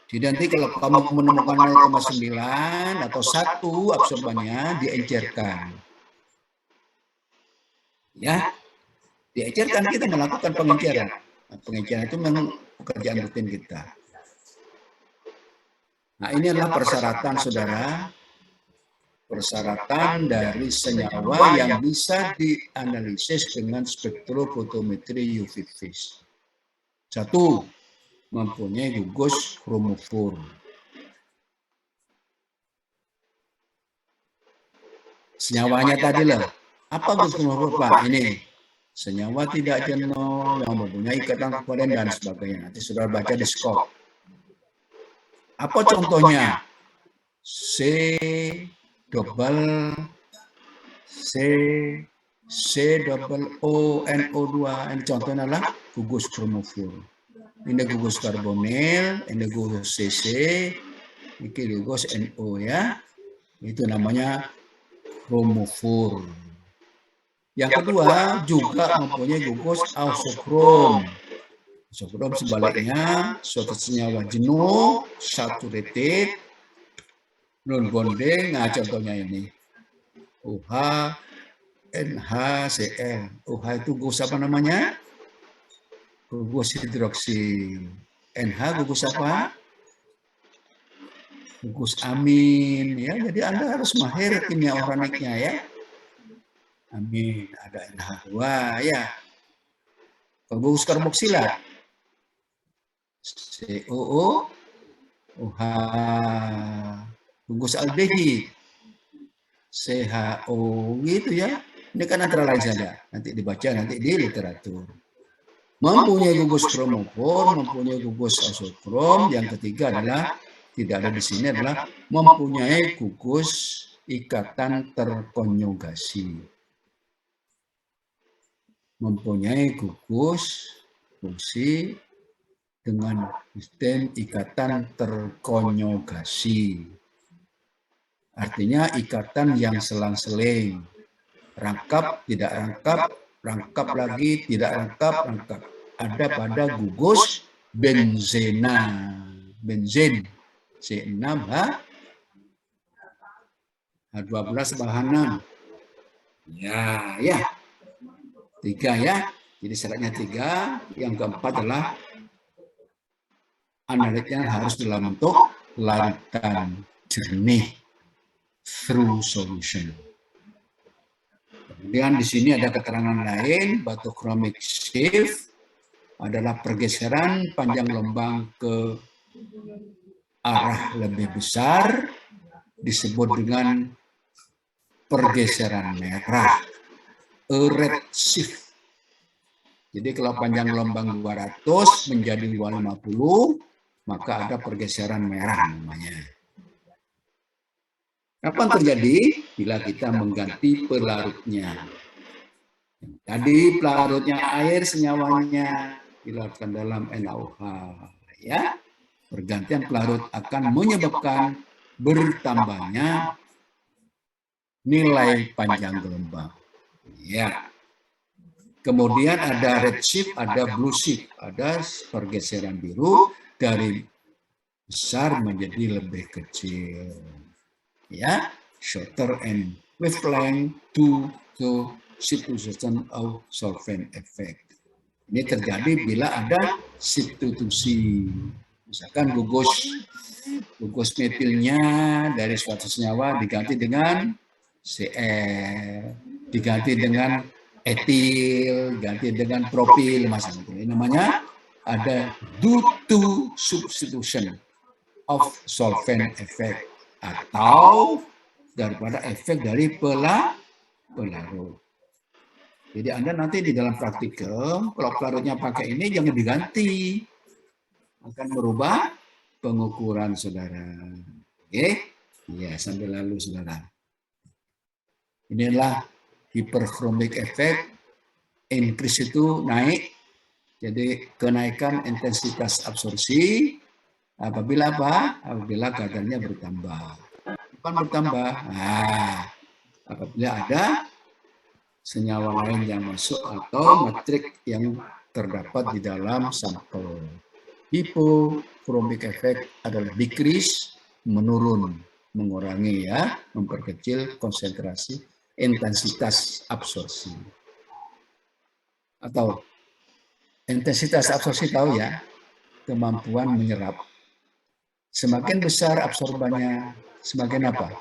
Jadi nanti kalau kamu menemukan 0,9 atau 1 absorbannya diencerkan. Ya, diencerkan, kita melakukan pengenceran. Nah, pengenceran itu memang pekerjaan rutin kita. Nah, ini adalah persyaratan, saudara. Persyaratan dari senyawa yang bisa dianalisis dengan spektrofotometri UV phase. 1. Mempunyai gugus kromofor. Senyawanya tadi lah. Apa gugus kromofor, Pak? Ini senyawa tidak jenuh yang mempunyai ikatan kovalen dan sebagainya. Nanti saudara baca di skop. Apa contohnya? C double O NO2. Ini contohnya adalah gugus kromofor. Ini gugus karbonil, ini gugus CC, ini gugus NO ya. Itu namanya kromofor. Yang kedua juga mempunyai gugus isokrom. Isokrom sebaliknya suatu senyawa jenuh, saturated, non bonding. Nah, contohnya ini OH, NHCl. OH itu gugus apa namanya? Gugus hidroksi. NH gugus apa? Gugus amin. Ya, jadi Anda harus mahir kimia organiknya ya. Amin. Ada NH2 ya. Gugus karboksilat. COO, OH. Gugus aldehid. CHO gitu ya. Ini kan antara lain saja. Nanti dibaca nanti di literatur. Mempunyai gugus kromofor, mempunyai gugus isokrom. Yang ketiga adalah tidak ada di sini adalah mempunyai gugus ikatan terkonjugasi. Mempunyai gugus fungsi dengan sistem ikatan terkonjugasi. Artinya ikatan yang selang-seling. Rangkap, tidak rangkap, rangkap lagi, tidak rangkap, rangkap. Ada pada gugus benzena. Benzen. C6H. H12 bahan 6. Ya. 3 ya. Jadi syaratnya 3. Yang keempat adalah analitnya harus dalam bentuk larutan jernih. Through solution. Kemudian di sini ada keterangan lain, bathochromic shift adalah pergeseran panjang gelombang ke arah lebih besar, disebut dengan pergeseran merah, a red shift. Jadi kalau panjang gelombang 200 menjadi 250, maka ada pergeseran merah namanya. Kapan terjadi? Bila kita mengganti pelarutnya. Tadi pelarutnya air senyawanya dilarutkan dalam NaOH. Ya, pergantian pelarut akan menyebabkan bertambahnya nilai panjang gelombang. Ya. Kemudian ada red shift, ada blue shift, ada pergeseran biru dari besar menjadi lebih kecil. Ya, shorter and wavelength to substitution of solvent effect. Ini terjadi bila ada substitusi. Misalkan gugus metilnya dari suatu senyawa diganti dengan Cl, diganti dengan etil, diganti dengan propil, misalnya. Ini namanya ada due to substitution of solvent effect. Atau daripada efek dari pelarut. Jadi Anda nanti di dalam praktikum, kalau pelarutnya pakai ini jangan diganti. Akan merubah pengukuran saudara. Oke? Ya, sampai lalu saudara. Inilah hyperchromic effect. Increase itu naik. Jadi kenaikan intensitas absorpsi. Apabila apa? Apabila kadarnya bertambah. Kapan bertambah? Nah, apabila ada senyawa lain yang masuk atau matrik yang terdapat di dalam sampel. photochromic effect adalah decrease, menurun, mengurangi ya, memperkecil konsentrasi, intensitas absorpsi. Atau intensitas absorpsi tahu ya, kemampuan menyerap. Semakin besar absorbannya, semakin apa?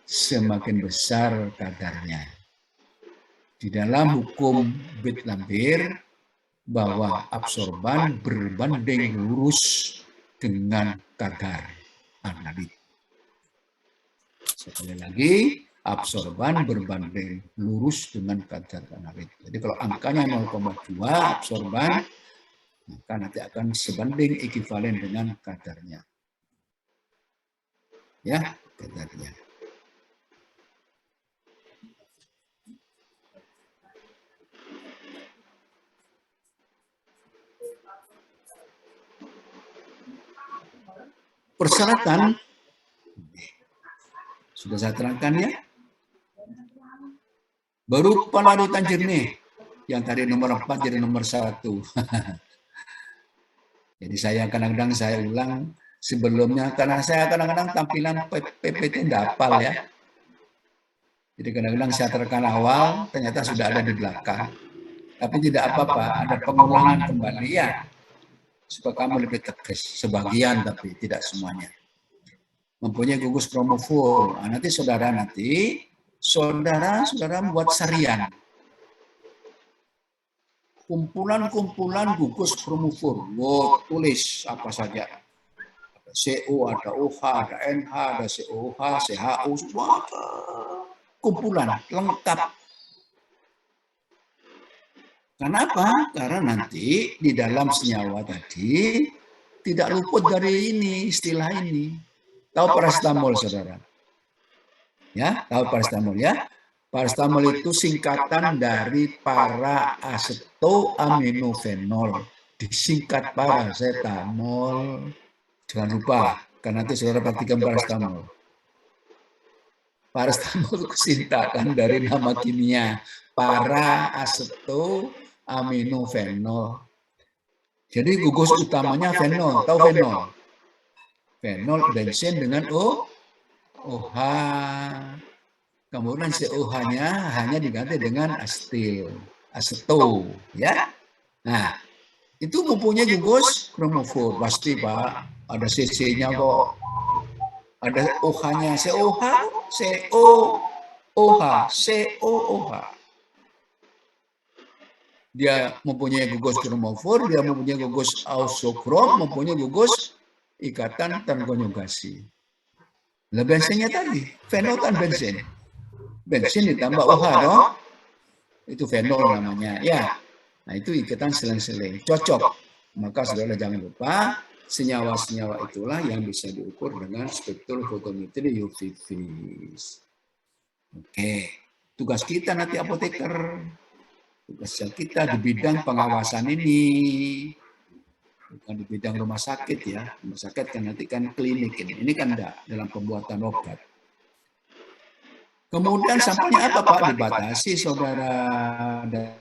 Semakin besar kadarnya. Di dalam hukum Bit-Lambir, bahwa absorban berbanding lurus dengan kadar analit. Sekali lagi, absorban berbanding lurus dengan kadar analit. Jadi kalau angkanya 0,2 absorban, maka nanti akan sebanding ekivalen dengan kadarnya. Ya, kadarnya. Persyaratan sudah saya terangkan ya. Berupa larutan jernih yang tadi nomor 4 jadi nomor 1. Jadi saya kadang-kadang saya ulang sebelumnya karena saya kadang-kadang tampilan PPT tidak hafal ya. Jadi kadang-kadang saya terangkan awal ternyata sudah ada di belakang. Tapi tidak apa-apa, ada pengulangan kembali ya. Supaya kamu lebih tegas, sebagian tapi tidak semuanya. Mempunyai gugus kromofor. Nah, nanti saudara membuat sarian. Kumpulan-kumpulan gugus kromofor. Tulis apa saja. Ada CO, ada OH, ada NH, ada COH, CHO, semua kumpulan lengkap. Kenapa? Karena nanti di dalam senyawa tadi tidak luput dari ini, istilah ini. Tahu paracetamol, saudara? Ya, tahu paracetamol ya? Paracetamol itu singkatan dari para acetoaminofenol. Disingkat paracetamol. Jangan lupa, karena nanti saudara praktikan paracetamol. Paracetamol itu singkatan dari nama kimia para acetoaminofenol. Jadi gugus utamanya fenol, tahu fenol? Fenol bensin dengan OH. Kemudian COH-nya hanya diganti dengan acetil, aceto, ya. Nah, itu mempunyai gugus kromofor pasti Pak. Ada CC-nya kok. Ada OH-nya, COH, COOH, COOH. Dia mempunyai gugus kromofor, dia mempunyai gugus ausokrom, mempunyai gugus ikatan terkonjugasi. Nah, bensinnya tadi, fenol kan bensin. Bensin ditambah OH, dong. Itu fenol namanya. Ya, nah itu ikatan selang-seling. Cocok. Maka saudara jangan lupa, senyawa-senyawa itulah yang bisa diukur dengan spektrofotometri UV vis. Oke, tugas kita nanti apoteker. Tugas kita di bidang pengawasan ini, bukan di bidang rumah sakit ya. Rumah sakit kan nanti kan klinik ini kan enggak dalam pembuatan obat. Kemudian sampelnya apa Pak? Dibatasi saudara dan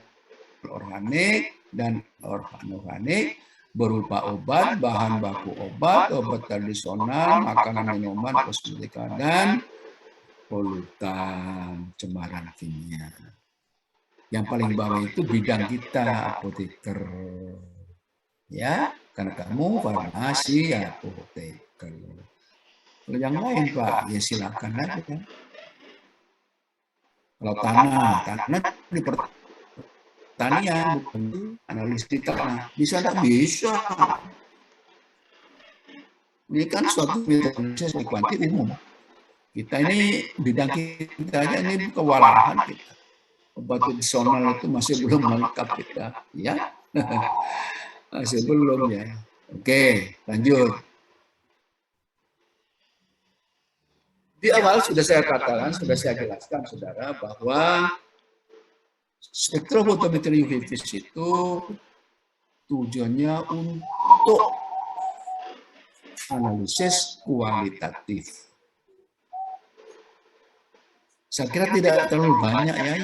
organik dan organik berupa obat, bahan baku obat, obat tradisional, makanan, minuman, kosmetika dan polutan, cemaran kimia. Yang paling bawah itu bidang kita, apoteker. Ya, karena kamu farmasi, apoteker. Kalau yang lain, Pak, ya silakan aja. Kalau tanah di pertanian, analisis tanah. Bisa nggak? Bisa. Ini kan suatu metode kuanti umum. Kita ini, bidang kita aja ini kewalahan kita. Obat tradisional itu masih belum lengkap kita, ya, masih belum ya. Oke, lanjut. Di awal sudah saya katakan, sudah saya jelaskan, saudara, bahwa spektrofotometri UV vis itu tujuannya untuk analisis kualitatif. Saya kira tidak terlalu banyak ya.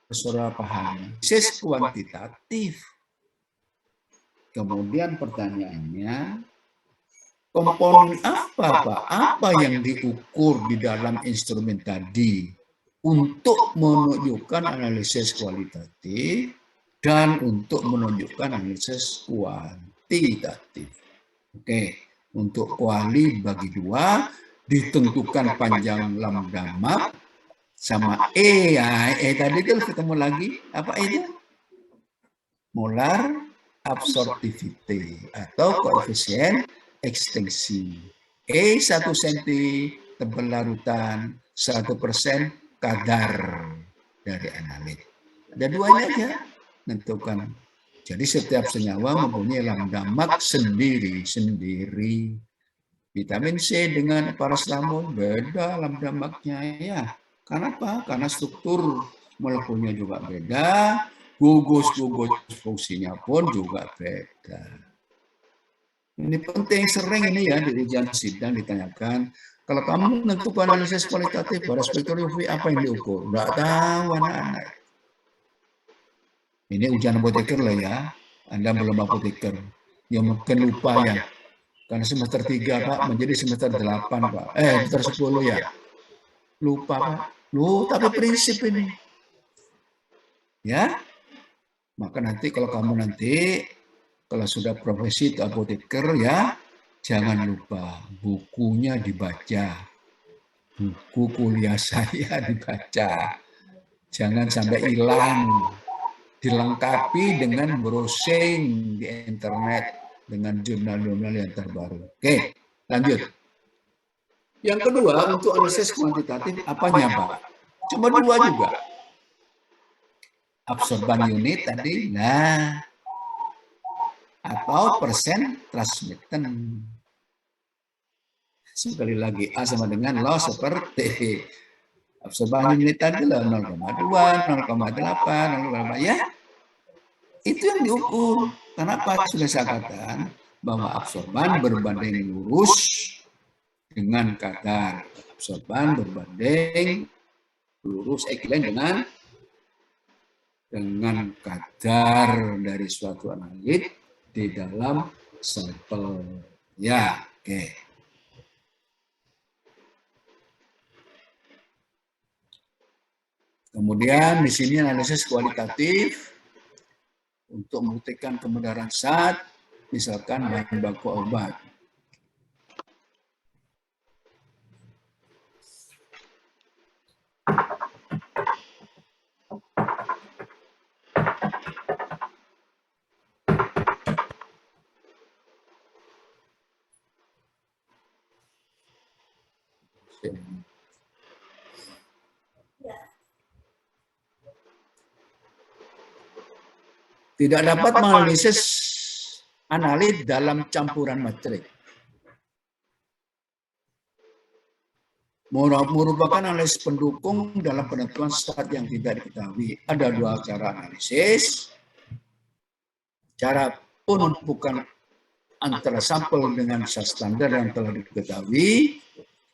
Saudara pahami. Analisis kuantitatif. Kemudian pertanyaannya, komponen apa, Pak? Apa yang diukur di dalam instrumen tadi untuk menunjukkan analisis kualitatif dan untuk menunjukkan analisis kuantitatif? Oke, untuk kuali bagi dua, ditentukan panjang lambda mak sama E. Ya, E tadi kan ketemu lagi, apa itu? Molar absorptivity atau koefisien ekstensi. E 1 cm tebal larutan, 1% kadar dari analit. Ada duanya aja, tentukan. Jadi setiap senyawa mempunyai lambda mak sendiri-sendiri. Vitamin C dengan paracetamol beda lambda maknya ya. Kenapa? Karena struktur molekulnya juga beda, gugus fungsinya pun juga beda. Ini penting, sering ini ya di ujian sidang ditanyakan, kalau kamu menentukan analisis kualitatif pada spektrum UV apa yang diukur? Nggak tahu anak-anak. Ini ujian apoteker lah ya, Anda belum apoteker. Ya mungkin lupa ya, karena semester 3 Pak menjadi semester 8 Pak. Semester 10 ya. Lupa Pak. Loh, tapi prinsip ini. Ya, maka nanti kalau kamu nanti kalau sudah profesi apoteker ya, jangan lupa bukunya dibaca. Buku kuliah saya dibaca. Jangan sampai hilang. Dilengkapi dengan browsing di internet dengan jurnal-jurnal yang terbaru. Oke, lanjut. Yang kedua, untuk analisis kuantitatif apanya, Pak? Cuma dua juga. Absorban unit tadi, nah, atau persen transmitten. Sekali lagi, A sama dengan lo seperti absorban unit tadi lah 0,2, 0,8, 0,8 ya. Itu yang diukur. Kenapa sudah saya katakan bahwa absorban berbanding lurus dengan kadar. Absorban berbanding lurus ekuivalen dengan kadar dari suatu analit di dalam sampel. Ya, oke. Kemudian di sini analisis kualitatif untuk membuktikan kebenaran zat, misalkan bahan baku obat. Tidak dapat menganalisis analit dalam campuran matrik. Merupakan analisis pendukung dalam penentuan zat yang tidak diketahui. Ada dua cara analisis. Cara penumpukan antara sampel dengan zat standar yang telah diketahui.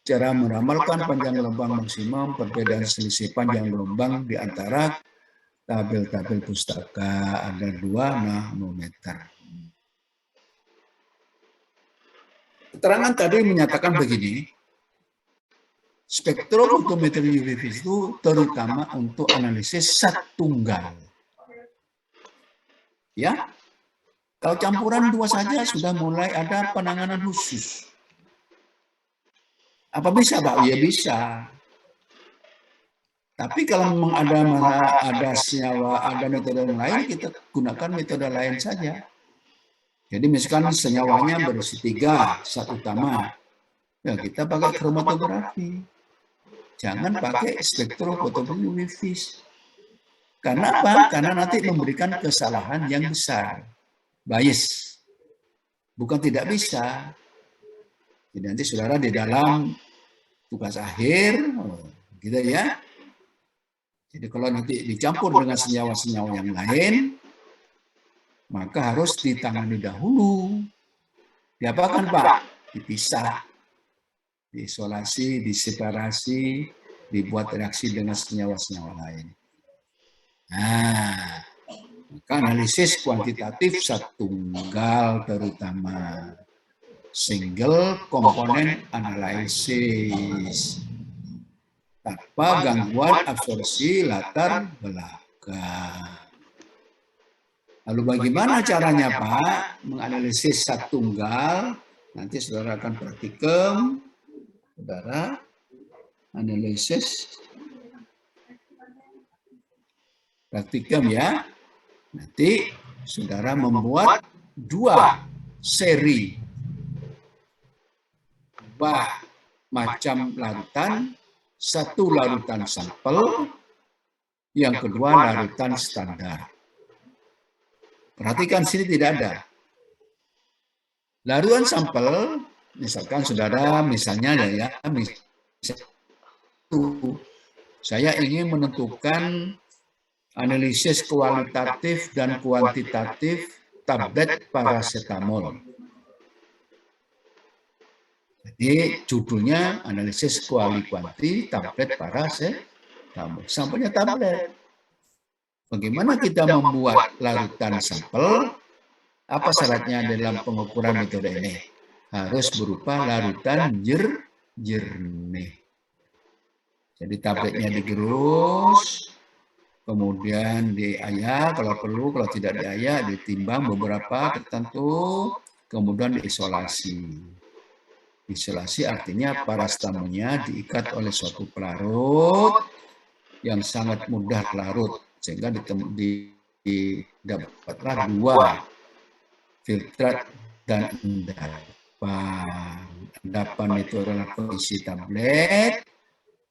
Cara meramalkan panjang gelombang maksimum, perbedaan selisih panjang gelombang di antara tabel-tabel pustaka, ada 2 nanometer. Keterangan tadi menyatakan begini, spektrofotometri UV itu terutama untuk analisis zat tunggal. Ya, kalau campuran 2 saja sudah mulai ada penanganan khusus. Apa bisa, Pak? Ya bisa. Tapi kalau memang ada senyawa, ada metode lain, kita gunakan metode lain saja. Jadi misalkan senyawanya berisi 3, zat utama, ya kita pakai kromatografi. Jangan pakai spektrofotometri UV. Karena apa? Karena nanti memberikan kesalahan yang besar, bias. Bukan tidak bisa. Jadi nanti saudara di dalam tugas akhir, gitu ya. Jadi kalau nanti dicampur dengan senyawa-senyawa yang lain, maka harus ditangani dahulu. Diapakan, Pak? Dipisah, diisolasi, diseparasi, dibuat reaksi dengan senyawa-senyawa lain. Nah, Maka analisis kuantitatif tunggal terutama. Single component analysis. Tanpa gangguan absorpsi latar belakang. Lalu bagaimana caranya Pak menganalisis tunggal? Nanti saudara akan praktikum, saudara analisis praktikum ya. Nanti saudara membuat 2 seri macam larutan, 1 larutan sampel, yang kedua larutan standar. Perhatikan sini tidak ada. Larutan sampel, misalkan saudara, misalnya ya, saya ingin menentukan analisis kualitatif dan kuantitatif tablet paracetamol. Jadi judulnya analisis kuali-kuanti tablet paracetamol. Sampelnya tablet. Bagaimana kita membuat larutan sampel? Apa syaratnya dalam pengukuran metode ini? Harus berupa larutan jernih. Jadi tabletnya digerus, kemudian diayak kalau perlu, kalau tidak diayak ditimbang beberapa tertentu, kemudian diisolasi. Isolasi artinya paracetamolnya diikat oleh suatu pelarut yang sangat mudah larut, sehingga didapatlah 2 filtrat dan endapan. Endapan itu adalah kondisi tablet,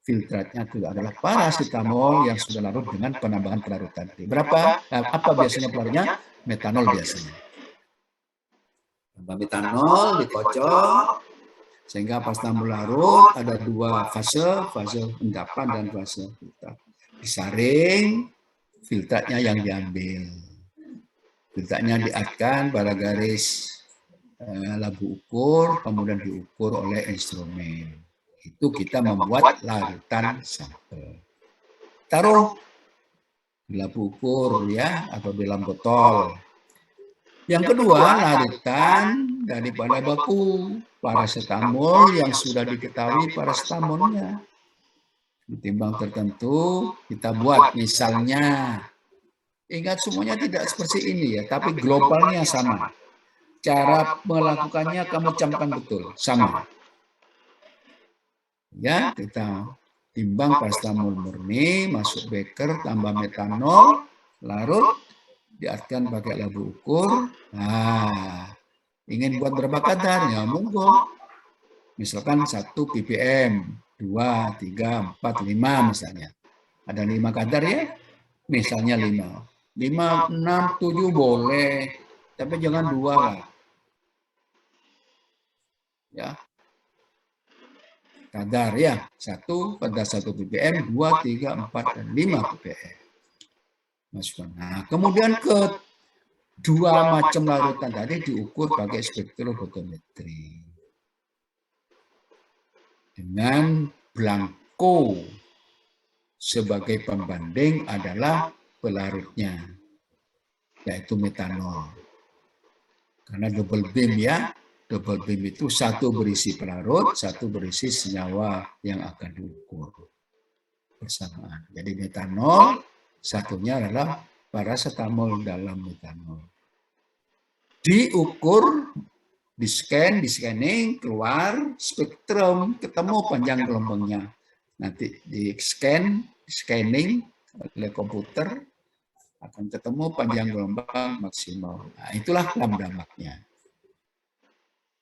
filtratnya itu adalah paracetamol yang sudah larut dengan penambahan pelarutan. Berapa? Apa biasanya pelarutnya? Metanol biasanya. Tambah metanol dikocok, sehingga paracetamol larut ada 2 fase endapan dan fase filtrat. Disaring, filtratnya yang diambil. Filtratnya diartkan pada garis labu ukur, kemudian diukur oleh instrumen. Itu kita membuat larutan sampel. Taruh di labu ukur ya, atau di dalam botol. Yang kedua, larutan daripada baku paracetamol yang sudah diketahui paracetamolnya. Ditimbang tertentu, kita buat misalnya. Ingat semuanya tidak seperti ini ya, tapi globalnya sama. Cara melakukannya kamu camkan betul, sama. Ya, kita timbang paracetamol murni, masuk beker, tambah metanol, larut, diartkan pakai labu ukur. Nah, ingin buat berapa kadar? Ya, monggo. Misalkan 1 ppm, 2, 3, 4, 5 misalnya. Ada 5 kadar ya? Misalnya 5. 5, 6, 7 boleh. Tapi jangan 2 lah. Ya. Kadar ya. 1 pada 1 ppm, 2, 3, 4, dan 5 ppm. Masukkan. Nah, kemudian ke 2 macam larutan tadi diukur pakai spektrofotometri. Dengan blanko sebagai pembanding adalah pelarutnya, yaitu metanol. Karena double beam ya, double beam itu 1 berisi pelarut, 1 berisi senyawa yang akan diukur bersamaan. Jadi metanol, satunya adalah paracetamol dalam metanol. Diukur, di scanning, keluar spektrum, ketemu panjang gelombangnya. Nanti di scanning oleh komputer, akan ketemu panjang gelombang maksimal. Nah, itulah lambda maknya.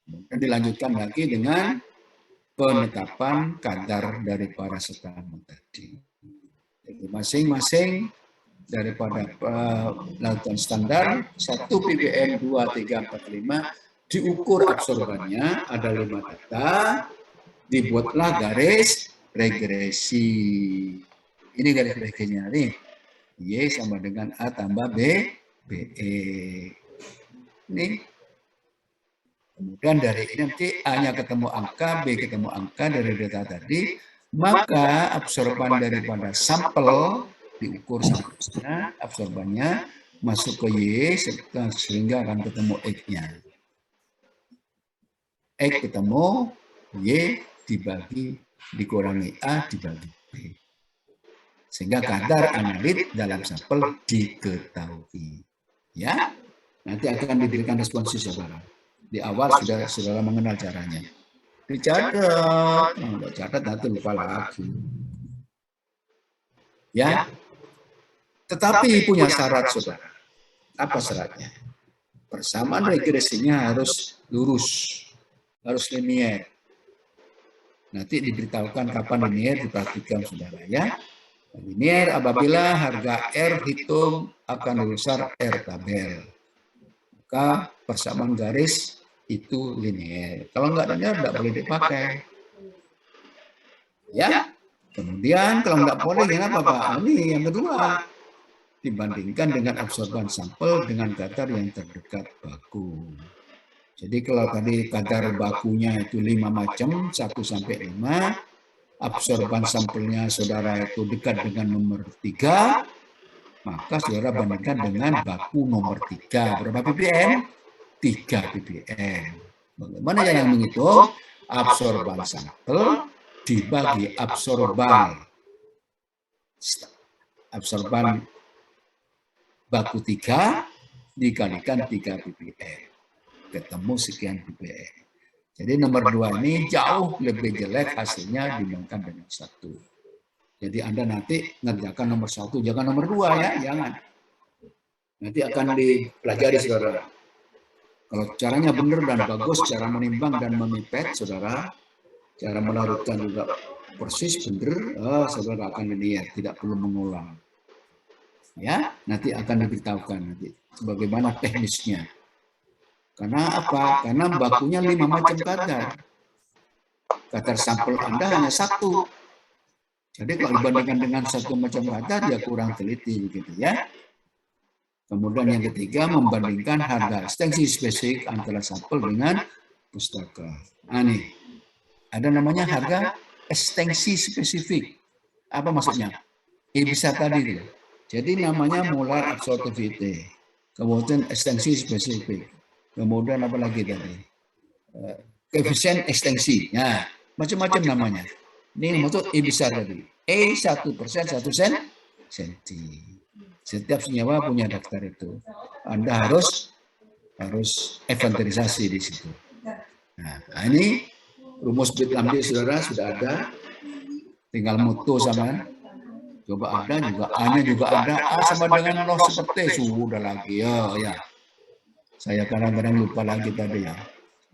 Kemudian dilanjutkan lagi dengan penetapan kadar dari paracetamol tadi. Jadi masing-masing daripada larutan standar 1 ppm, 2, 3, 4, 5 diukur absorbannya, ada 5 data, dibuatlah garis regresi. Ini garis regresinya nih. Y sama dengan A tambah B, BE. Ini. Kemudian dari ini nanti A-nya ketemu angka, B ketemu angka dari data tadi, maka absorban daripada sampel diukur sampelnya, absorbannya masuk ke Y sehingga akan ketemu X-nya. X ketemu Y dikurangi A dibagi B. Sehingga kadar analit dalam sampel diketahui. Ya, nanti akan diberikan responsi saudara. Di awal sudah saudara mengenal caranya. Dicatat, nggak catat nanti lupa lagi. Ya, tetapi punya syarat saudara. Apa syaratnya? Persamaan regresinya harus lurus, harus linier. Nanti diberitahukan kapan linier, diperhatikan saudara ya. Linier apabila harga R hitung akan besar R tabel. Maka persamaan garis itu linier. Kalau enggak linier enggak boleh dipakai. Ya. Kemudian kalau enggak boleh kenapa Pak? Ini yang kedua. Dibandingkan dengan absorban sampel dengan kadar yang terdekat baku. Jadi kalau tadi kadar bakunya itu 5 macam, 1 sampai 5. Absorban sampelnya saudara itu dekat dengan nomor 3, maka saudara bandingkan dengan baku nomor 3. Berapa ppm? 3 ppm. Bagaimana yang menghitung? Absorban sampel dibagi absorban baku 3 dikalikan 3 ppm. Ketemu sekian ppm. Jadi nomor 2 ini jauh lebih jelek hasilnya dibandingkan dengan 1. Jadi Anda nanti ngerjakan nomor 1, jangan nomor 2 ya, jangan. Nanti akan dipelajari saudara. Kalau caranya benar dan bagus, cara menimbang dan memipet saudara, cara melarutkan juga persis benar, saudara akan lihat, tidak perlu mengulang. Ya, nanti akan diberitahukan nanti bagaimana teknisnya. Karena apa? Karena bakunya 5 macam kadar. Kadar sampel Anda hanya 1. Jadi kalau dibandingkan dengan 1 macam kadar, dia kurang teliti gitu ya. Kemudian yang ketiga, membandingkan harga ekstensi spesifik antara sampel dengan pustaka. Nah, nih, ada namanya harga ekstensi spesifik. Apa maksudnya? Bisa tadi. Jadi namanya molar absorptivity. Kemudian ekstensi spesifik. Kemudian apa lagi tadi? Koefisien ekstensi. Nah, macam-macam namanya. Ini maksud E besar tadi. E 1% 1 senti. Setiap senyawa punya daftar itu. Anda harus inventarisasi di situ. Nah, ini rumus Bit-Lambda saudara sudah ada. Tinggal mutu sama. Coba ada juga A-nya juga ada. A sama dengan loh seperti sudah lagi ya. Saya kadang-kadang lupa lagi tadi ya.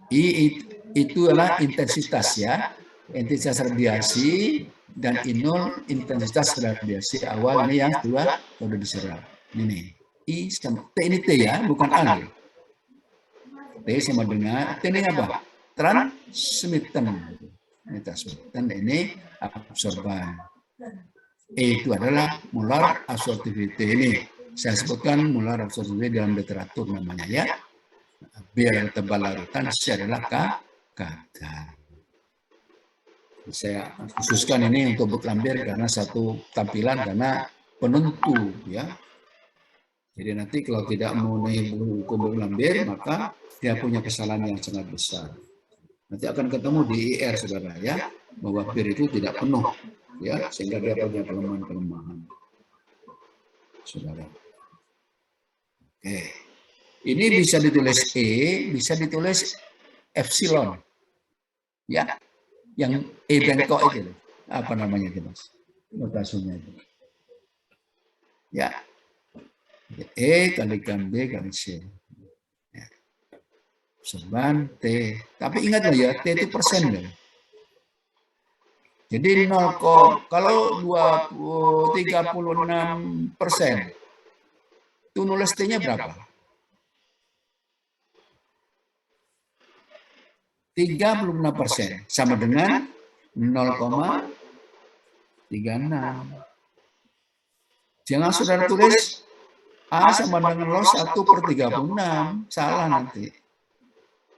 I itu adalah intensitas ya. Intensitas radiasi dan I0 intensitas radiasi awal ini yang kedua sudah diserap. Ini I sama T ini T ya, bukan A. T sama dengan T ini apa? Transmitten. Ini transmitten, ini absorban. E itu adalah molar absorptivity ini. Saya sebutkan molar absorptivity dalam literatur namanya ya. B adalah tebal larutan, C adalah kadar. Saya khususkan ini untuk Bit-Lambda karena satu tampilan karena penentu ya. Jadi nanti kalau tidak memenuhi hukum Bit-Lambda maka dia punya kesalahan yang sangat besar. Nanti akan ketemu di IR saudara ya bahwa bir itu tidak penuh ya sehingga dia punya kelemahan-kelemahan. Saudara. Oke. Ini bisa ditulis E, bisa ditulis epsilon. Ya. Yang E bengkok itu. Apa namanya itu, Mas? Notasinya itu. Ya. E kalikan B kali C. Ya. Absorban T. Tapi ingat loh ya, T itu persen loh. Jadi 0, kalau 36%, itu nulis T-nya berapa? 36% sama dengan 0,36. Jangan saudara tulis A sama dengan lo 1/36, salah nanti.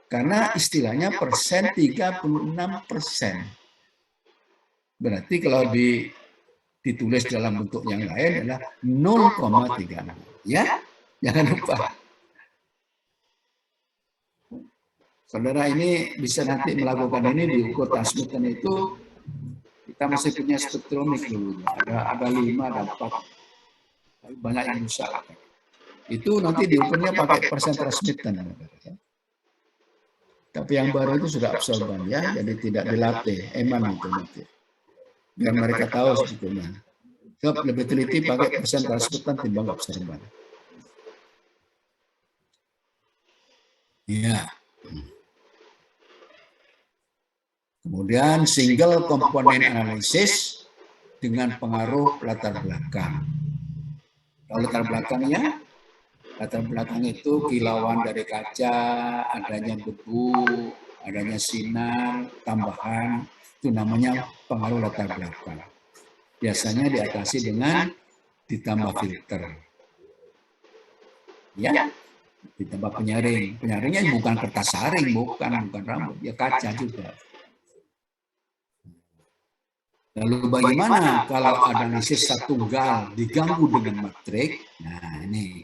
Karena istilahnya persen 36%. Berarti kalau ditulis dalam bentuk yang lain adalah 0,36. Ya, Jangan lupa. Saudara ini bisa nanti melakukan ini diukur transmitten itu kita masih punya spektromik dulu. Ada 5, ada 4. Banyak yang rusak. Itu nanti diukurnya pakai persen transmitten. Tapi yang baru itu sudah absorban ya, jadi tidak dilatih, eman itu nanti. Biar mereka tahu sebetulnya. Sebab lebih teliti pakai persen transmitten timbang absorban. Ya. Kemudian single komponen analisis dengan pengaruh latar belakang. Kalau latar belakang itu kilauan dari kaca, adanya debu, adanya sinar, tambahan, itu namanya pengaruh latar belakang. Biasanya diatasi dengan ditambah filter. Ya, ditambah penyaring. Penyaringnya bukan kertas saring, bukan rambut, ya kaca juga. Lalu bagaimana kalau analisis satu tunggal diganggu dengan matrik? Nah, ini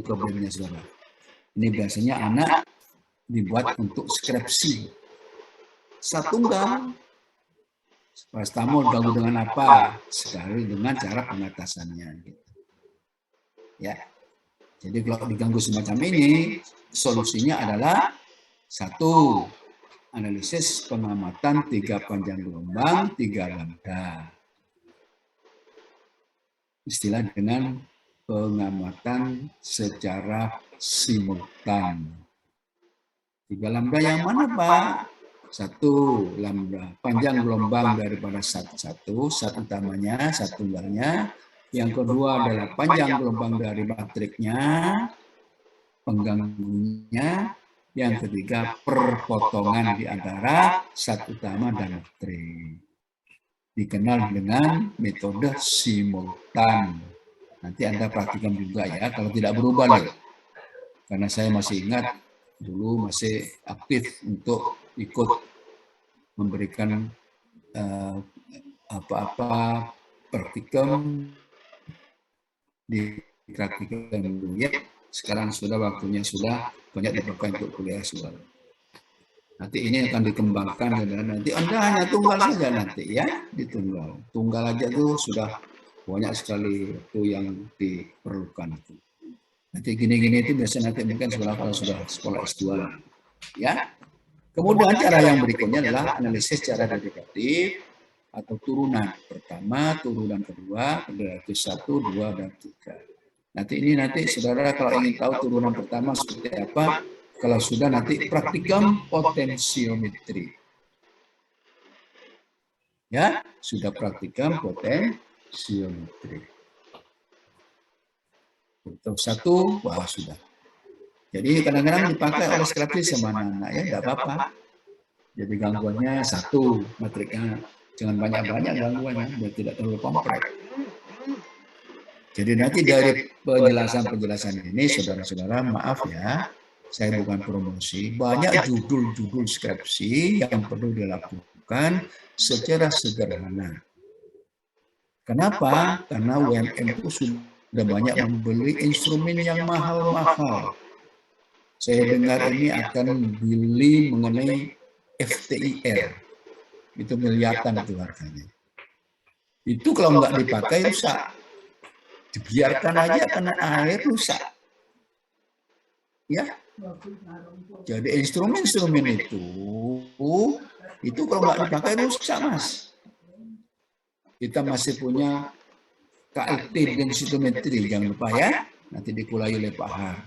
problemnya saudara. Ini biasanya anak dibuat untuk skripsi. Satu tunggal. Paracetamol diganggu dengan apa? Sekali dengan cara pengatasannya. Ya. Jadi kalau diganggu semacam ini, solusinya adalah 1. Analisis pengamatan 3 panjang gelombang, 3 lambda. Istilah dengan pengamatan secara simultan. 3 lambda yang mana, Pak? 1 lambda, panjang gelombang daripada sat utamanya, sat tunggalnya. Yang kedua adalah panjang gelombang dari matriknya, pengganggunya. Yang ketiga, perpotongan di antara sat utama dan matrik. Dikenal dengan metode simultan. Nanti Anda praktikan juga ya, kalau tidak berubah loh. Karena saya masih ingat, dulu masih aktif untuk ikut memberikan apa-apa praktikum di praktikum dulu ya. Sekarang sudah waktunya sudah banyak dipakai untuk kuliah saudara. Nanti ini akan dikembangkan dan nanti Anda hanya tunggal saja nanti ya, ditunggal. Tunggal aja tuh sudah banyak sekali itu yang diperlukan itu. Nanti gini-gini itu biasanya nanti mungkin kalau sudah sekolah S2 ya. Kemudian cara yang berikutnya adalah analisis secara dedikatif atau turunan. Pertama, turunan kedua, dedikatif 1, 2, dan 3. Nanti saudara kalau ingin tahu turunan pertama seperti apa, kalau sudah nanti praktikum potensiometri. Ya, sudah praktikum potensiometri. Untuk 1, wah sudah. Jadi kadang-kadang dipakai oleh skripsi sama anak ya, tidak apa-apa. Jadi gangguannya 1, matriknya jangan banyak-banyak gangguannya, biar tidak terlalu kompleks. Jadi nanti dari penjelasan ini, saudara-saudara, maaf ya, saya bukan promosi, banyak judul-judul skripsi yang perlu dilakukan secara sederhana. Kenapa? Karena UMM itu sudah banyak membeli instrumen yang mahal-mahal. Saya dengar ini akan beli mengenai FTIR, itu miliaran itu harganya. Itu kalau nggak dipakai rusak. Dibiarkan aja karena air rusak. Ya. Jadi instrumen-instrumen itu kalau nggak dipakai rusak, Mas. Kita masih punya KLT densitometri, jangan lupa ya. Nanti dikulai oleh Pak Har.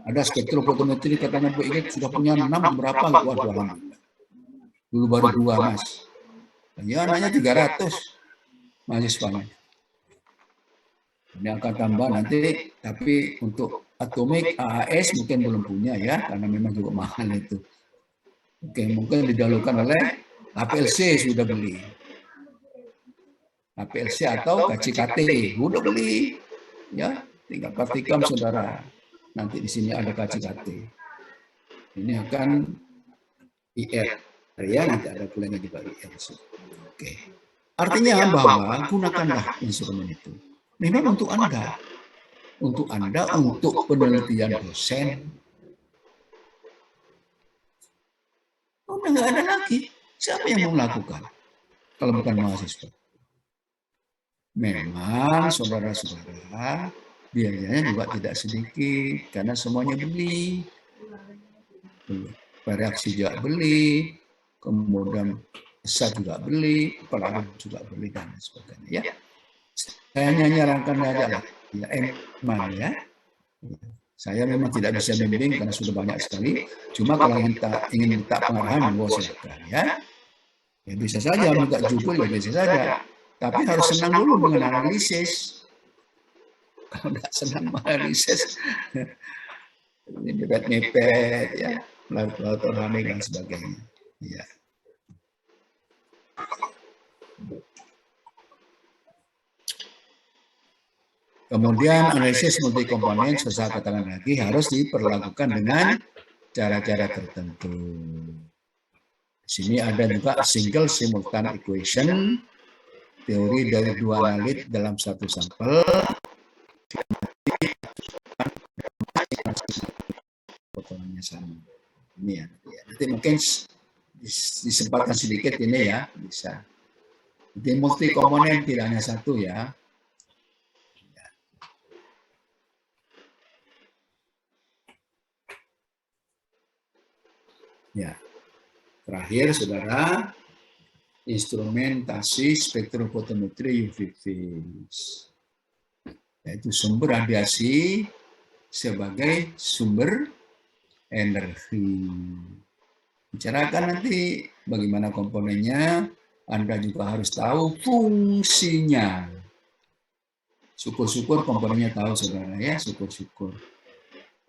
Ada spektrofotometri katanya Bu Ingrid sudah punya 6 berapa? Waduh, alhamdulillah. Dulu baru 2, Mas. Ya, anaknya 300 mahasiswanya. Ini akan tambah nanti, tapi untuk atomik AAS mungkin belum punya ya, karena memang juga mahal itu. Oke, mungkin didahulukan oleh APLC sudah beli. APLC atau KCKT sudah beli. Ya, tinggal praktikum saudara. Nanti di sini ada KCKT. Ini akan IR ya, nanti ada pulangnya juga IR. Oke. Artinya bahwa gunakanlah instrumen itu. Memang untuk Anda. untuk Anda, untuk penelitian dosen. Udah nggak ada lagi. Siapa yang mau melakukan? Kalau bukan mahasiswa. Memang saudara-saudara, biayanya juga tidak sedikit, karena semuanya beli. Reaksi juga beli, kemudian saya juga beli, pelaku juga beli, dan sebagainya. Ya. Saya hanya nyarankan aja lah, ya, eman ya. Saya memang tidak bisa bimbing karena sudah banyak sekali. Cuma kalau ingin minta pengarahan, mau silakan ya. Ya bisa saja minta jubul, ya bisa saja. Tapi harus senang dulu dengan analisis. Kalau tidak senang menganalisis, ini mepet-mepet ya, laut rohani dan sebagainya. Ya. Kemudian analisis multi komponen, saya katakan lagi, harus diperlakukan dengan cara-cara tertentu. Di sini ada juga single simultan equation, teori dari dua analit dalam satu sampel. Potongannya sama. Ini ya. Nanti mungkin disempatkan sedikit ini ya, bisa. Jadi multi komponen tidak hanya satu ya. Ya. Terakhir, saudara, instrumentasi spektrofotometri UV phase, yaitu sumber radiasi sebagai sumber energi. Bicarakan nanti bagaimana komponennya, Anda juga harus tahu fungsinya. Syukur-syukur komponennya tahu, saudara ya, syukur-syukur.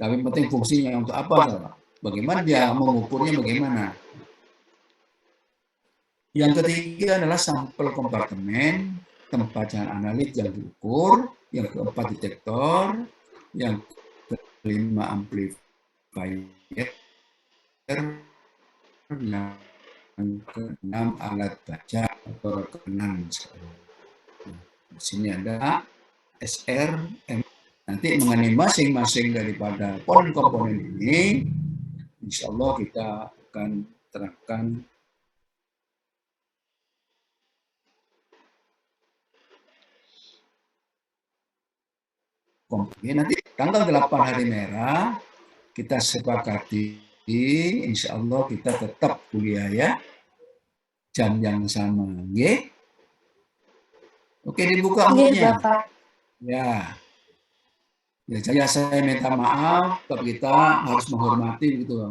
Tapi penting fungsinya untuk apa, saudara? Bagaimana dia mengukurnya, bagaimana? Yang ketiga adalah sampel kompartemen, tempat analit yang diukur, yang keempat detektor, yang kelima amplifier, yang keenam alat baca atau rekanan. Di sini ada SR, M. Nanti mengenai masing-masing daripada komponen ini, insya Allah kita akan terangkan komponen. Nanti tanggal 8 hari merah kita sepakati, insya Allah kita tetap kuliah ya, jam yang sama. Oke? Oke, dibuka mulutnya. Ya. Ya, saya minta maaf, tapi kita harus menghormati gitu.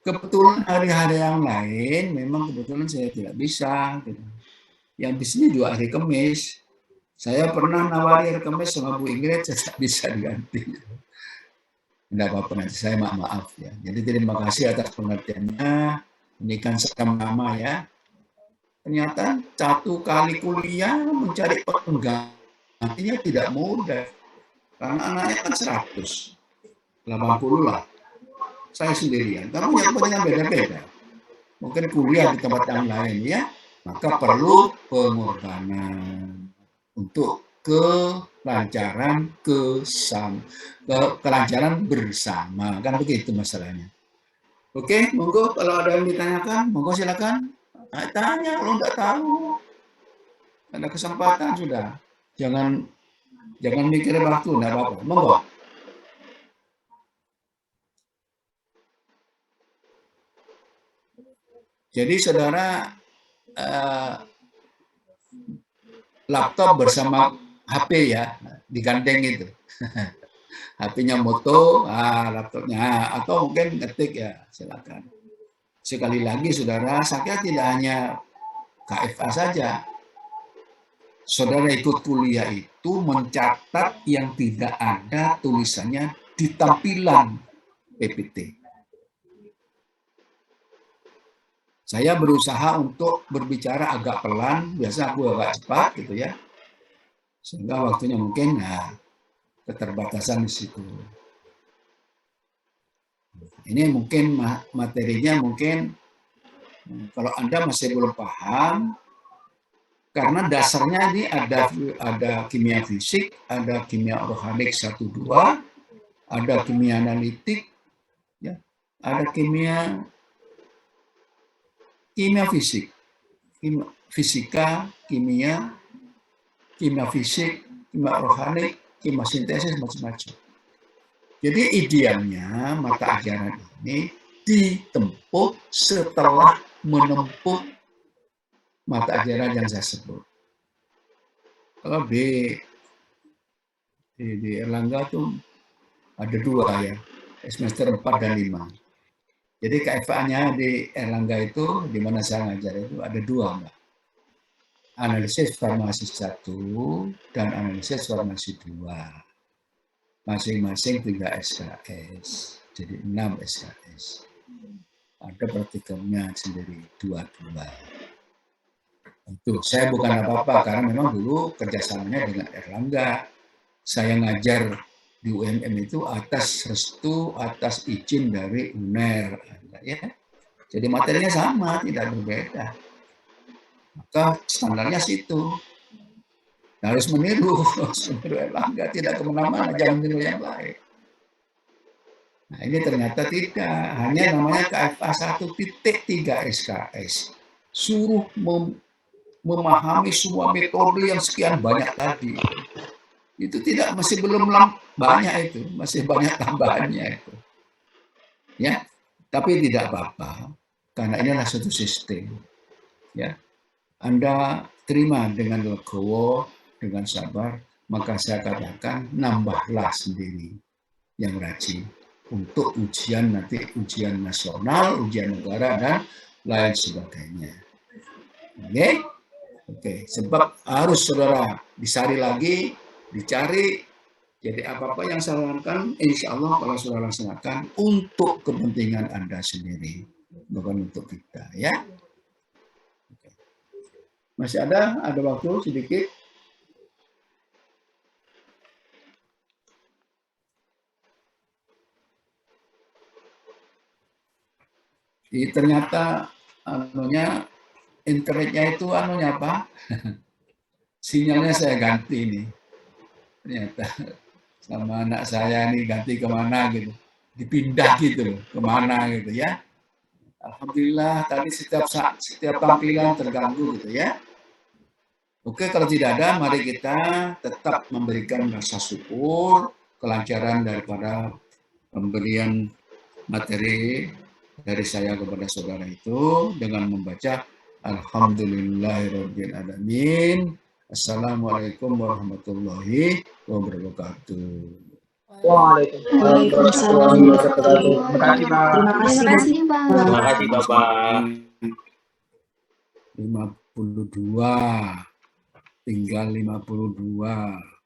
Kebetulan hari-hari yang lain, memang kebetulan saya tidak bisa. Gitu. Yang di sini juga hari Kamis. Saya pernah nawari hari Kamis sama Bu Ingrid, saya tidak bisa diganti. Tidak apa-apa, nanti saya maaf ya. Jadi terima kasih atas pengertiannya. Ini kan sama ya. Ternyata satu kali kuliah mencari penggantinya tidak mudah. Karena anaknya kan 180 lah. Saya sendirian. Tapi punya kepentingan beda-beda. Mungkin kuliah di tempat yang lain ya. Maka perlu pengorbanan untuk kelancaran kelancaran bersama. Kan begitu masalahnya. Oke, monggo kalau ada yang ditanyakan, monggo silakan. Tanya, kalau nggak tahu. Ada kesempatan sudah. Jangan mikir waktu, nggak apa-apa. Monggo. Jadi saudara, laptop bersama HP ya, digandeng itu. HP-nya moto, laptopnya, atau mungkin ngetik ya, silakan. Sekali lagi saudara, saya tidak hanya KFA saja. Saudara ikut kuliah itu mencatat yang tidak ada tulisannya di tampilan PPT. Saya berusaha untuk berbicara agak pelan, biasa aku agak cepat gitu ya. Sehingga waktunya mungkin keterbatasan di situ. Ini mungkin materinya mungkin kalau Anda masih belum paham, karena dasarnya ini ada kimia fisik, ada kimia organik 1-2, ada kimia analitik, ya, ada kimia fisik, fisika, kimia fisik, kimia organik, kimia sintesis, macam-macam. Jadi idealnya mata ajaran ini ditempuh setelah menempuh mata ajaran yang saya sebut. Kalau di Erlangga tuh ada 2 ya, semester 4 dan 5. Jadi KFA-nya di Erlangga itu, di mana saya ngajar itu ada 2, Mbak. Analisis farmasi 1 dan analisis farmasi 2. Masing-masing 3 SKS, jadi 6 SKS. Ada praktikumnya sendiri, 2. Itu saya bukan apa-apa, karena memang dulu kerjasamanya dengan Erlangga. Saya ngajar di UMM itu atas restu, atas izin dari UNER. Ya. Jadi materinya sama, tidak berbeda. Maka standarnya situ. Harus meniru Erlangga, tidak kemana-mana, jangan meniru yang lain. Nah ini ternyata tidak, hanya namanya KFA 1.3 SKS. Suruh memahami semua metode yang sekian banyak tadi. Itu tidak, masih belum banyak itu, masih banyak tambahannya itu. Ya, tapi tidak apa-apa, karena ini adalah suatu sistem. Ya, Anda terima dengan legowo, dengan sabar, maka saya katakan nambahlah sendiri yang rajin untuk ujian nanti, ujian nasional, ujian negara dan lain sebagainya. Oke, sebab harus saudara dicari lagi, dicari. Jadi apa-apa yang saya lakukan, insya Allah kalau saudara laksanakan untuk kepentingan Anda sendiri, bukan untuk kita, ya. Oke. Masih ada waktu sedikit. Ternyata internetnya itu apa? Sinyalnya saya ganti nih. Ternyata sama anak saya nih ganti kemana gitu. Dipindah gitu loh, kemana gitu ya. Alhamdulillah tadi setiap tampilan terganggu gitu ya. Oke, kalau tidak ada, mari kita tetap memberikan rasa syukur, kelancaran daripada pemberian materi dari saya kepada saudara itu dengan membaca Alhamdulillahirabbil alamin. Assalamualaikum warahmatullahi wabarakatuh. Waalaikumsalam warahmatullahi wabarakatuh. Terima kasih, Pak. Terima kasih, Bapak. 52. Tinggal 52.